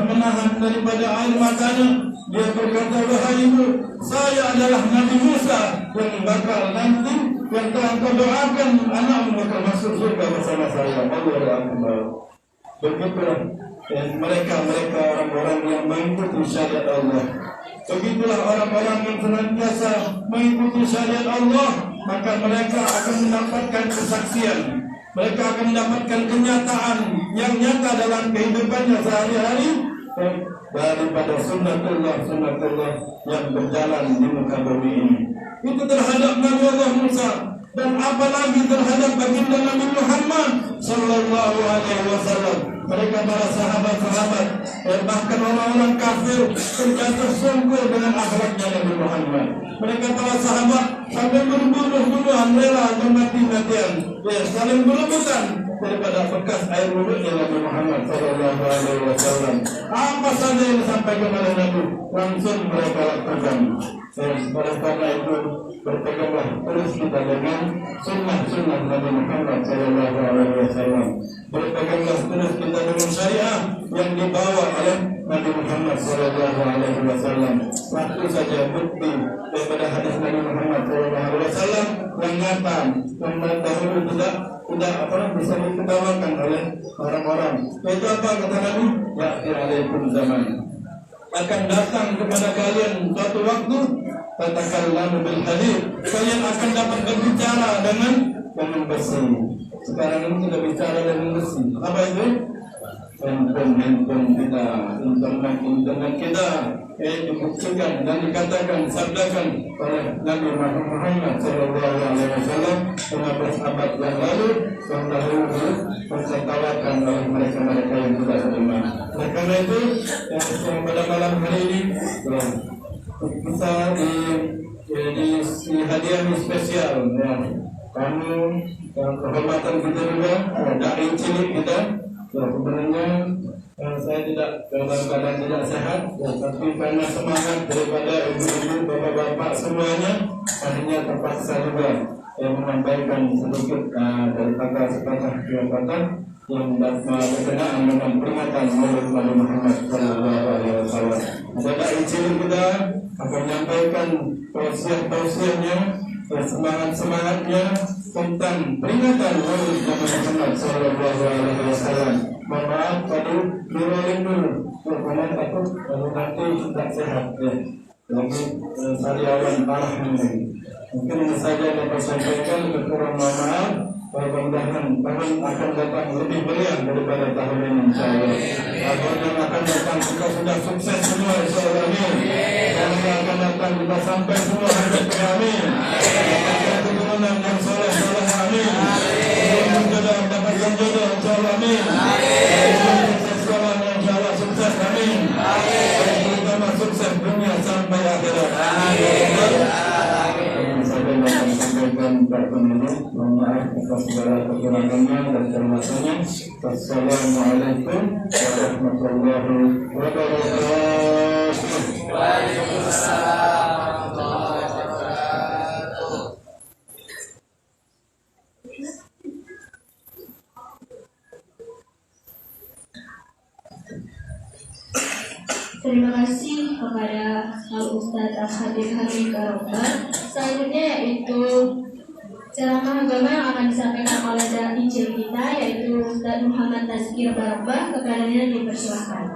menahan daripada air matanya. Dia berkata, wahai ibu, saya adalah Nabi Musa yang bakal nanti yang telah kau doakan anakmu bakal masuk surga bersama saya. Allahu Akbar. Begitulah mereka orang-orang yang mengikuti syariat Allah. Begitulah orang-orang yang senantiasa mengikuti syariat Allah, maka mereka akan mendapatkan kesaksian. Mereka akan mendapatkan kenyataan yang nyata dalam kehidupannya sehari-hari daripada sunnatullah yang berjalan di muka bumi ini. Itu terhadap Nabi Allah Musa. dan apalagi terhadap baginda Nabi Muhammad sallallahu alaihi wasallam. Mereka para sahabat-sahabat, bahkan orang-orang kafir terjatuh sungguh dengan akhlaknya Nabi Muhammad. Mereka para sahabat sampai berbunuh-bunuhan, rela atau mati-matian, saling berebutan daripada bekas air wudhunya Nabi Muhammad sallallahu alaihi wasallam. Apa saja yang disampaikan oleh Nabi langsung mereka lakukan. Oleh karena itu berpeganglah terus kita dengan sunnah Nabi Muhammad sallallahu alaihi wasallam. Berpeganglah terus kita dengan syariah yang dibawa oleh Nabi Muhammad sallallahu alaihi wasallam. Satu saja bukti daripada hadis Nabi Muhammad sallallahu alaihi wasallam yang nyata, yang dahulu tidak bisa diketawakan oleh orang-orang. Itu apa kata Nabi? Ya'alaikum zaman. Akan datang kepada kalian suatu waktu, tatakallamu bil hadith. Kalian akan dapat berbicara dengan besi. Sekarang ini kita bicara dengan besi. Apa itu? Handphone kita, internet kita, dibuktikan dan dikatakan, sabdakan oleh Nabi Muhammad sallallahu alaihi wasallam 15 abad yang lalu, yang dahulu tertawakan oleh mereka-mereka yang tidak beriman. Oleh karena itu, yang pada malam hari ini kita di hadiah spesial, ya. Kami kehormatan kita juga, dai cilik kita. Sebenarnya saya tidak dalam keadaan tidak sehat, tapi karena semangat daripada ibu-ibu, bapak-bapak semuanya, akhirnya terpaksa juga menyampaikan sedikit daripada sepatah dua patah yang berkenaan dengan peringatan Maulid Nabi Muhammad sallallahu alaihi wasallam. Dai cilik kita akan menyampaikan tausiah-tausiahnya, semangat-semangatnya tentang peringatan Maulid Nabi Muhammad sallallahu alaihi wasallam. Mohon maaf tadi dirolling dulu, karena takut nanti tidak sehat ya. Lagi sariawan parah ini. Mungkin ini saja yang dapat sampaikan, kekurangan mohon maaf. Mudah-mudahan tahun akan datang lebih meriah daripada tahun ini insyaallah. Tahun yang akan datang kita sudah sukses semua insyaallah. Amin. Tahun yang akan datang kita sampai semua hajat amin. Dapat keturunan yang soleh amin. Belum jodoh dapatkan jodoh insyaallah amin. Sekolah insyaallah sukses amin. Terutama sukses dunia sampai akhirat. Sampaikan Pak Penulis, mohon maaf atas segala kekurangannya dan kelemahannya. Wassalamualaikum warahmatullahi wabarakatuh. Waalaikumsalam warahmatullahi wabarakatuh. Terima kasih kepada Al-Ustadz Al-Hadir Hamid Barobar. Selanjutnya yaitu ceramah agama yang akan disampaikan oleh dai cilik kita, yaitu Ustadz Muhammad Tazkir Barobar. Kepadanya dipersilahkan.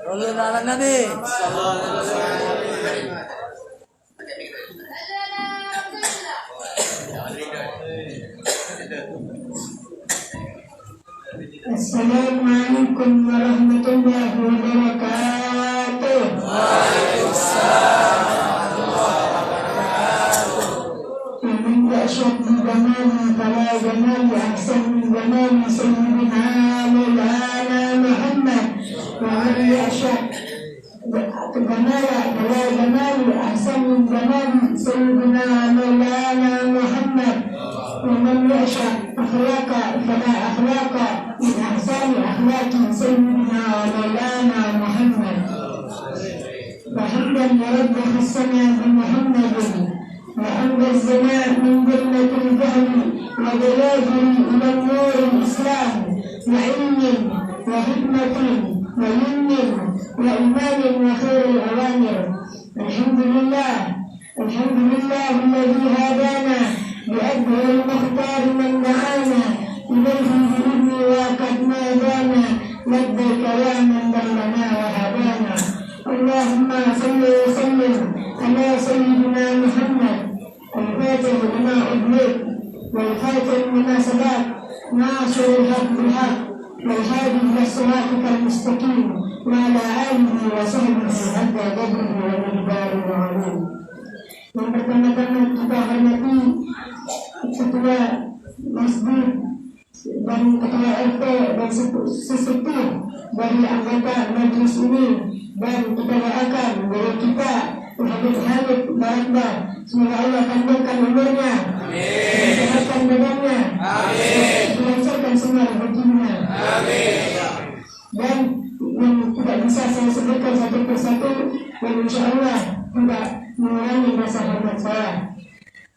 Ulun ala Nabi. Assalamualaikum warahmatullahi wabarakatuh. Waalaikumsalam warahmatullahi wabarakatuh. ومن يشرب بجمال فلا جمال أحسن من جمال سيدنا مولانا محمد. ومن يشرب جمال فلا جمال أحسن من جمال سيدنا مولانا محمد. ومن يشرب أخلاق فلا أخلاق من أحسن أخلاق سيدنا مولانا محمد. وحمدا لرب حسنا بمحمد، وحمد الزمان من ظلمة الجهل وبلاده إلى النور الإسلام، وعلم وحكمة ويمن وإيمان وخير الأوامر. الحمد لله الذي هدانا بأكبر المختار من دعانا إليه بإذن وقد نادانا لبيك يا من ضلنا وهدانا. اللهم صل وسلم على سيدنا محمد الفاتح لما أغلق والخاتم لما سبق ناصر الحق بالحق والهادي إلى صراطك المستقيم وعلى آله وصحبه حتى قدره ومقداره العظيم. Yang pertama-tama kita hormati ketua masjid dan ketua RT dan sesepuh dari anggota majlis ini, dan kita doakan dari kita Habib Barakbar, semoga Allah panjangkan umurnya, sehatkan badannya, dilancarkan semua rezekinya. Dan yang tidak bisa saya sebutkan satu persatu, dan insya Allah tidak mengurangi rasa hormat saya.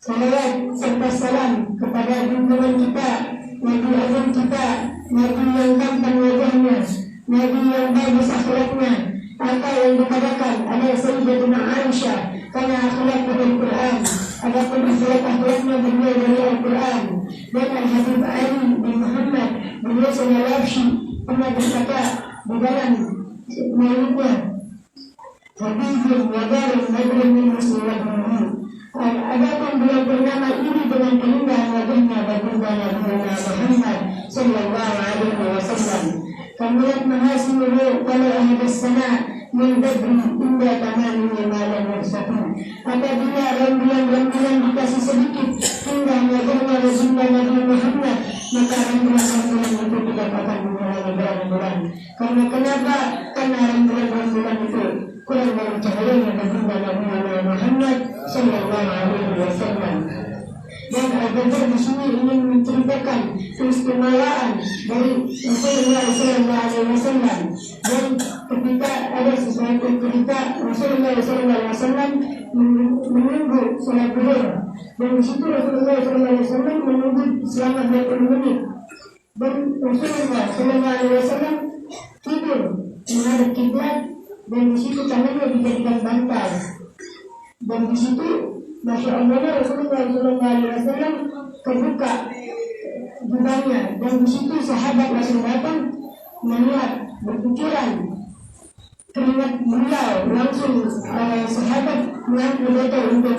Salawat serta salam kepada junjungan kita, Nabi Azam kita, Nabi yang tampan wajahnya, Nabi yang bagus akhlaknya. Apa yang dikatakan ada Sayyidatuna Aisyah, karena akhlak dari Quran, adapun akhlaknya beliau dari Al-Quran. Dan Al-Habib Ali bin Muhammad beliau Salawabshi pernah berkata di dalam maulidnya, Habibun wabarin najrin min muslimin. Adapun beliau bernama iri dengan keindahan wajahnya baginda Nabi Muhammad sallallahu alaihi wasallam. Kamilat mahasinuhu kalau ahdas sana min badri inda tamamnya malam bersatu. Apabila rembulan-rembulan dikasih sedikit indah wajahnya baginda Nabi Muhammad, maka rembulan-rembulan itu tidak akan mengurangi rembulan. Karena kenapa? Karena rembulan-rembulan itu kurang dari cahayanya baginda Nabi Muhammad sallallahu alaihi wasallam. Dan Al-Ghazali di sini ingin menceritakan keistimewaan dari Rasulullah sallallahu alaihi wasallam. Dan ketika ada sesuatu cerita Rasulullah sallallahu alaihi wasallam menunggu salat zuhur, dan di situ Rasulullah sallallahu alaihi wasallam menunggu selama 20 menit. Dan Rasulullah sallallahu alaihi wasallam tidur menghadap kiblat, dan di situ tangannya dijadikan bantal. Dan di situ Masya Allah Rasulullah SAW kebuka jubahnya, dan di situ sahabat langsung datang melihat berkucuran keringat beliau, langsung sahabat mengambil botol untuk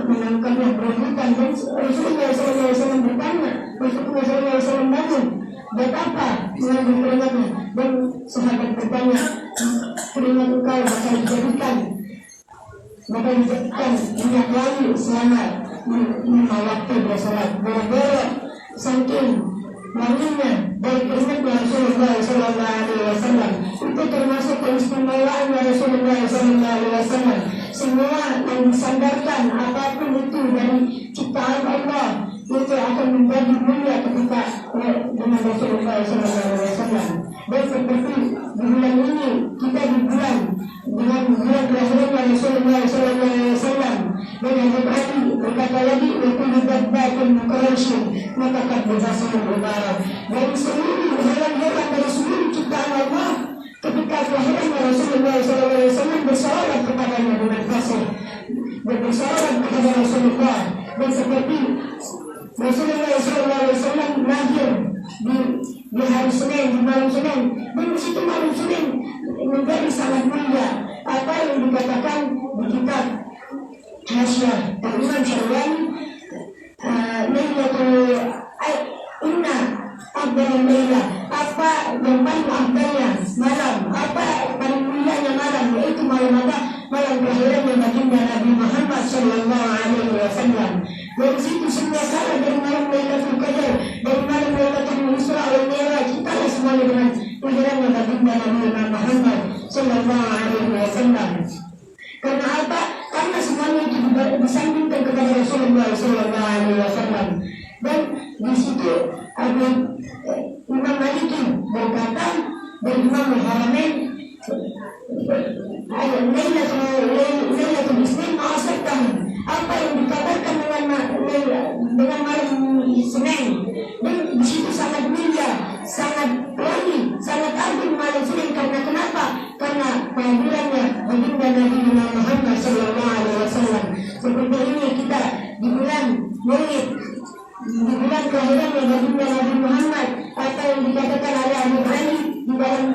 menangkapnya berebutan. Dan Rasulullah SAW bertanya, Rasulullah SAW bangun, buat apa mengambil keringatnya? Dan sahabat bertanya, keringat engkau bakal dijadikan minyak wangi selama 5 waktu bersalat. Boro-boro saking wanginya dari keringatnya Rasulullah sallallahu alaihi wasallam. Itu termasuk keistimewaan Rasulullah sallallahu alaihi wasallam. Semua yang disandarkan apapun itu dari ciptaan Allah itu akan menjadi mulia ketika dengan Rasulullah sallallahu alaihi wasallam. Dan seperti di bulan ini, kita di bulan dengan bulan kelahiran Rasulullah sallallahu alaihi wasallam. Dan Habib Ali berkata lagi, "Kullu dabbatin mukarrashin maka kad bahasul mubarak." Dari seluruh hewan-hewan dari seluruh ciptaan Allah, ketika kelahiran Rasulullah sallallahu alaihi wasallam bersalawat kepadanya dengan kasih, bersalawat kepada Rasulullah. Dan seperti Rasulullah sallallahu alaihi wasallam lahir di hari Senin, di malam Senin, dan di situ malam Senin menjadi sangat mulia. Apa yang dikatakan di kitab Hasyiah Imam Syarwani, Lailatul Inna Abdul Laila, apa yang paling abdalnya malam, apa paling mulianya malam, yaitu malam apa? Malam kelahiran baginda Nabi Muhammad sallallahu alaihi wasallam. Dari situ semua salah, dari malam Lailatul Qadar, dari malam Lailatul Isra wal Mi'raj, kita semuanya dengan kelahiran baginda Nabi Muhammad sallallahu alaihi wasallam. Karena apa? Karena semuanya itu disandingkan kepada Rasulullah sallallahu alaihi wasallam. Dan di situ ada Imam Maliki berkata dari Imam Al-Haramain, Lailatul Isnin ma'asarkan, apa yang dikabarkan dengan malam Senin. Dan di situ sangat mulia, sangat wangi, sangat agung malam Senin. Karena kenapa? Karena kehadirannya baginda Nabi Muhammad sallallahu alaihi wasallam. Seperti ini kita di bulan Maulid, di bulan kelahiran baginda Nabi Muhammad, apa yang dikatakan oleh Habib Ali di dalam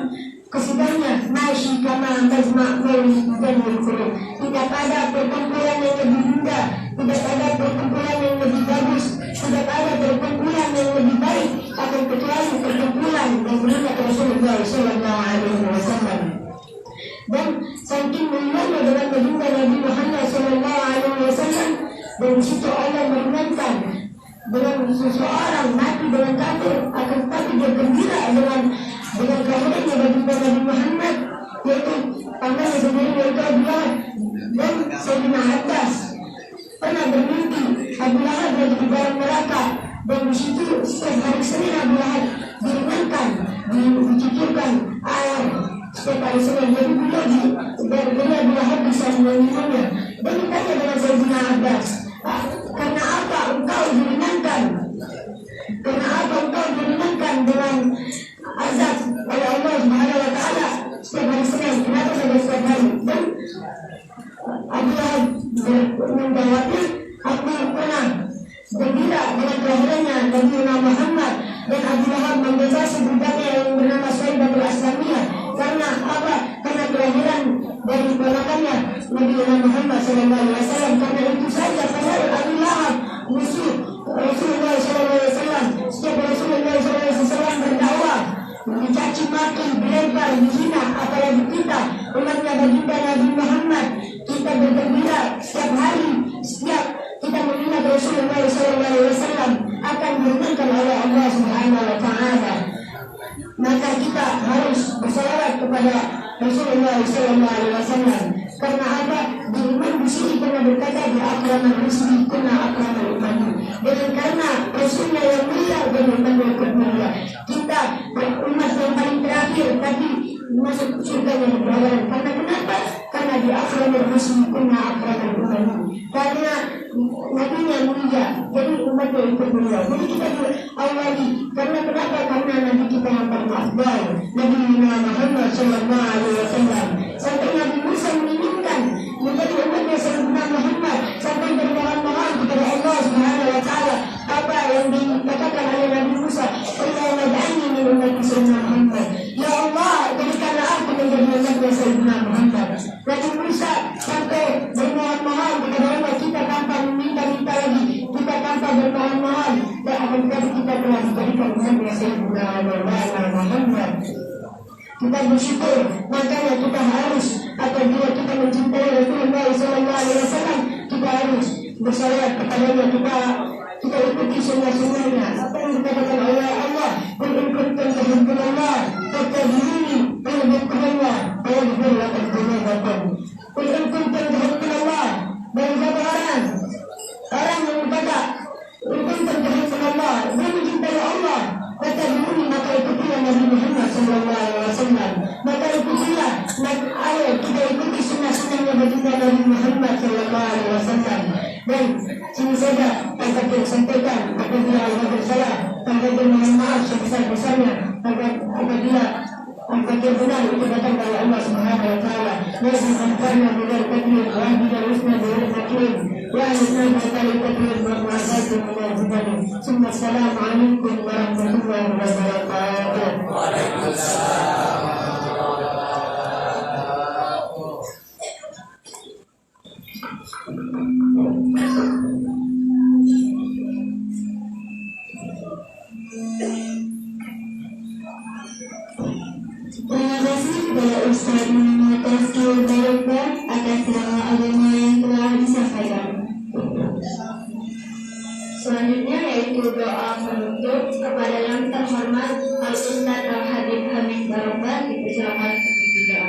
kesidangnya, masih kama mazma maulid dan berkurung. Tidak ada perkumpulan yang lebih indah, tidak ada perkumpulan yang lebih bagus, tidak ada perkumpulan yang lebih baik, akan kecuali perkumpulan yang beriman Rasulullah sallallahu alaihi wasallam. Dan saking mulianya dengan baginda Nabi Muhammad sallallahu alaihi Dan di situ Allah meringankan dengan seseorang mati dengan kafir, akan tetapi dia gembira dengan kelahirannya baginda Nabi Muhammad, yaitu pamannya sendiri yaitu Abu Lahab. Dan Sayyidina Abbas pernah bermimpi Abu Lahab lagi di dalam neraka, dan di situ setiap hari Senin Abu Lahab diringankan, dicicurkan air setiap hari Senin. Jadi beliau Abu Lahab bisa meminumnya. Dan ditanya dengan Sayyidina Abbas, karena apa engkau diringankan? Karena apa engkau diringankan dengan azab oleh Allah Subhanahu wa taala setiap hari Senin? Kenapa saja setiap hari? Dan Abu Lahab menjawabnya, aku pernah gembira dengan kelahirannya Nabi Muhammad, dan Abu Lahab membela sebutannya yang bernama Suhaibatul Aslamiyah. Karena apa? Karena kelahiran dari ponakannya Nabi Muhammad SAW. Karena itu saja padahal Abu Lahab musuh Rasulullah SAW. Setiap Rasulullah SAW berdakwah, dicaci maki, dilempar, dihina, apalagi kita umatnya baginda Nabi Muhammad. Kita bergembira setiap hari, setiap kita mengingat Rasulullah SAW akan diringankan oleh Allah Subhanahu wa taala. Maka kita harus bersalawat kepada Rasulullah SAW. Karena apa? Di Imam Busiri pernah berkata, di akraman rusli kuna akraman umani. Dan karena Rasulnya yang mulia dan umat yang mulia, kita umat yang paling terakhir tapi masuk surga yang berawalan. Karena kenapa? Karena di akraman rusli kuna akraman umani. Karena nabinya mulia, jadi umatnya ikut mulia. Jadi kita awali. Karena kenapa? Karena Nabi kita yang paling afdal, Nabi Muhammad SAW. Sampai Nabi Musa menginginkan menjadi umatnya Sayyidina Muhammad, sampai bermohon-mohon kepada Allah Subhanahu wa taala. Apa yang dikatakan oleh Nabi Musa, Allahumma ja'alni min ummati Sayyidina Muhammad. Ya Allah, jadikanlah aku menjadi umatnya Sayyidina Muhammad. Nabi Musa sampai bermohon-mohon kepada Allah. Kita tanpa meminta-minta lagi, kita tanpa bermohon-mohon, dan akan kita telah dijadikan umatnya Sayyidina Muhammad. Kita bersyukur, makanya kita harus, apabila kita mencintai Rasulullah SAW, kita harus bersalawat kepadanya, kita ikuti sunnah-sunnahnya. Apa yang dikatakan oleh Allah, qul in kuntum tuhibbunallah fattabi'uni yuhibbukumullah wa yaghfir lakum dzunubakum. Qul in kuntum tuhibbunallah, dan siapa orang yang berkata in kuntum tuhibbunallah, dia mencintai Allah, fattabi'uni, maka ikutilah Nabi Muhammad SAW. Maka ikutilah, ayo kita ikuti sunnah-sunnahnya baginda Nabi Muhammad SAW. Dan sini saja yang saya sampaikan. Apabila Allah bersalah, maka mohon maaf sebesar-besarnya. Apabila yang benar itu datang dari Allah Subhanahu wa taala. Nabi Muhammad bila takbir, wa bila usna bila takbir, wa isna bila takbir, wa ma'asatu min al-hudani. Assalamualaikum warahmatullahi wabarakatuh. Waalaikumsalam. Terima kasih kepada Ustaz Muhammad Tazkiyul Barokah atas ceramah agama yang telah disampaikan. Selanjutnya yaitu doa penutup kepada yang terhormat Al-Ustaz Al-Habib Hamid Barokah dipersilakan untuk berdoa.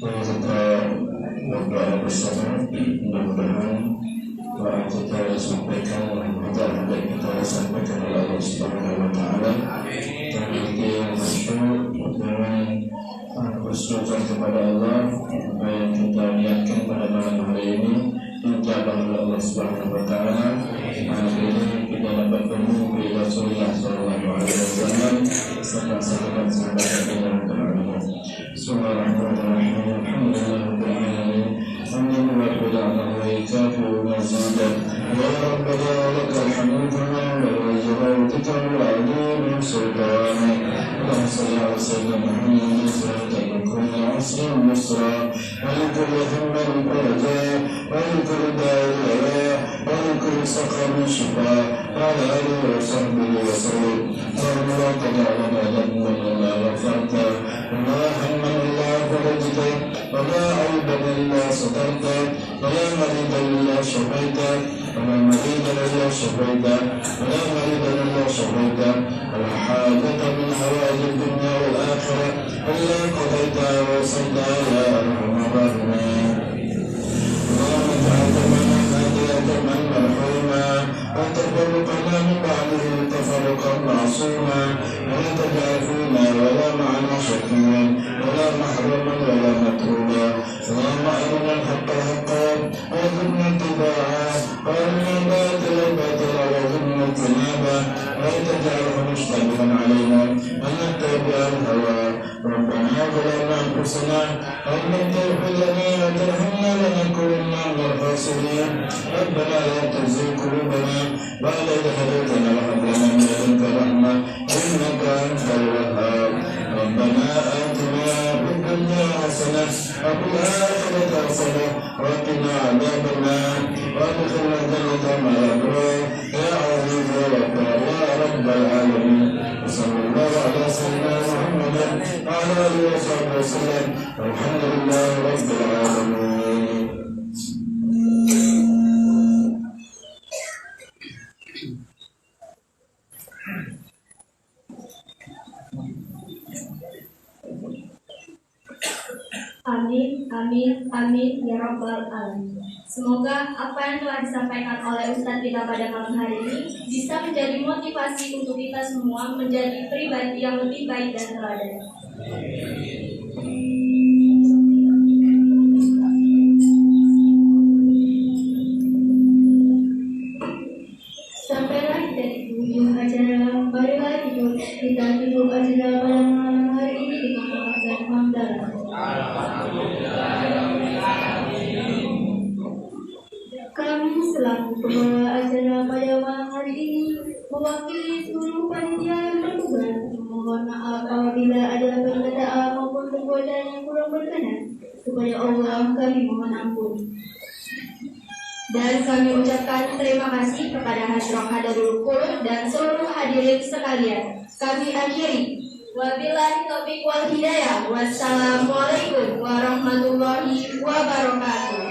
Kita berdoa bersama, mudah-mudahan doa kita disampaikan dan kita disampaikan oleh Allah Subhanahu wa taala. Dan kita yang bersyukur dengan bersyukur kepada Allah, apa yang kita niatkan pada malam hari ini dijabah oleh Allah Subhanahu wa taala. Akhirnya kita dapat bertemu dengan Rasulullah SAW serta sahabat-sahabat yang terhormat. Bismillahirrahmanirrahim. Alhamdulillahirabbil alamin. Hamdan wa qadana wa ikafu mazida. Ya rabbana lakal hamdu kama wajibatuka wa alim sultana. Allahumma salli ala sayyidina Muhammadin sallallahu alaihi wa sallam. عسر يسرا ولكل هم فرجا ولكل داء دواء ولكل سقم شفاء وعلى آله وصحبه وسلم اللهم لا تدع لنا ذنبا إلا غفرته ولا هما إلا فرجته ولا عيبا إلا سترته ولا مريضا إلا شفيته ولا مريضا إلا شفيته ولا مريضا إلا شفيته ولا حاجة من حوائج الدنيا والآخرة إلا قضيتها وصلتها يا أرحم الراحمين اللهم اجعل جمعنا هذا جمعا مرحوما وتفرقنا من بعده تفرقا معصوما ولا تجعل فينا ولا معنا شقيا ولا محروما ولا متروبا اللهم أرنا الحق حقا وارزقنا اتباعه وارنا الباطل باطلا وارزقنا اجتنابه ولا تجعله مشتبها علينا ونتبع الهوى ربنا ظلمنا أنفسنا وإن لم تغفر لنا وترحمنا لنكونن من الخاسرين ربنا لا تزغ قلوبنا بعد إذ هديتنا وهب لنا من لدنك رحمة إنك أنت الوهاب ربنا آتنا في الدنيا حسنة وفي الآخرة حسنة وقنا عذاب النار وادخلنا الجنة مع الأبرار يا عزيز يا غفار يا رب العالمين وصلى الله على سيدنا محمد وعلى آله وصحبه وسلم والحمد لله رب العالمين. Amin, amin, amin, ya Rabbal Alamin. Semoga apa yang telah disampaikan oleh Ustadz kita pada malam hari ini bisa menjadi motivasi untuk kita semua menjadi pribadi yang lebih baik dan teladan. Sampailah kita di ujung acara, marilah kita tutup acara pada malam hari ini dengan doa dan hamdalah. Kami selaku pembawa acara pada malam hari ini mewakili seluruh panitia yang bertugas memohon maaf apabila ada perkataan maupun perbuatan yang kurang berkenan. Kepada Allah kami mohon ampun. Dan kami ucapkan terima kasih kepada Hadroh Hadarul Qulub dan seluruh hadirin sekalian. Kami akhiri. Wabillahi taufiq wal hidayah. Wassalamualaikum warahmatullahi wabarakatuh.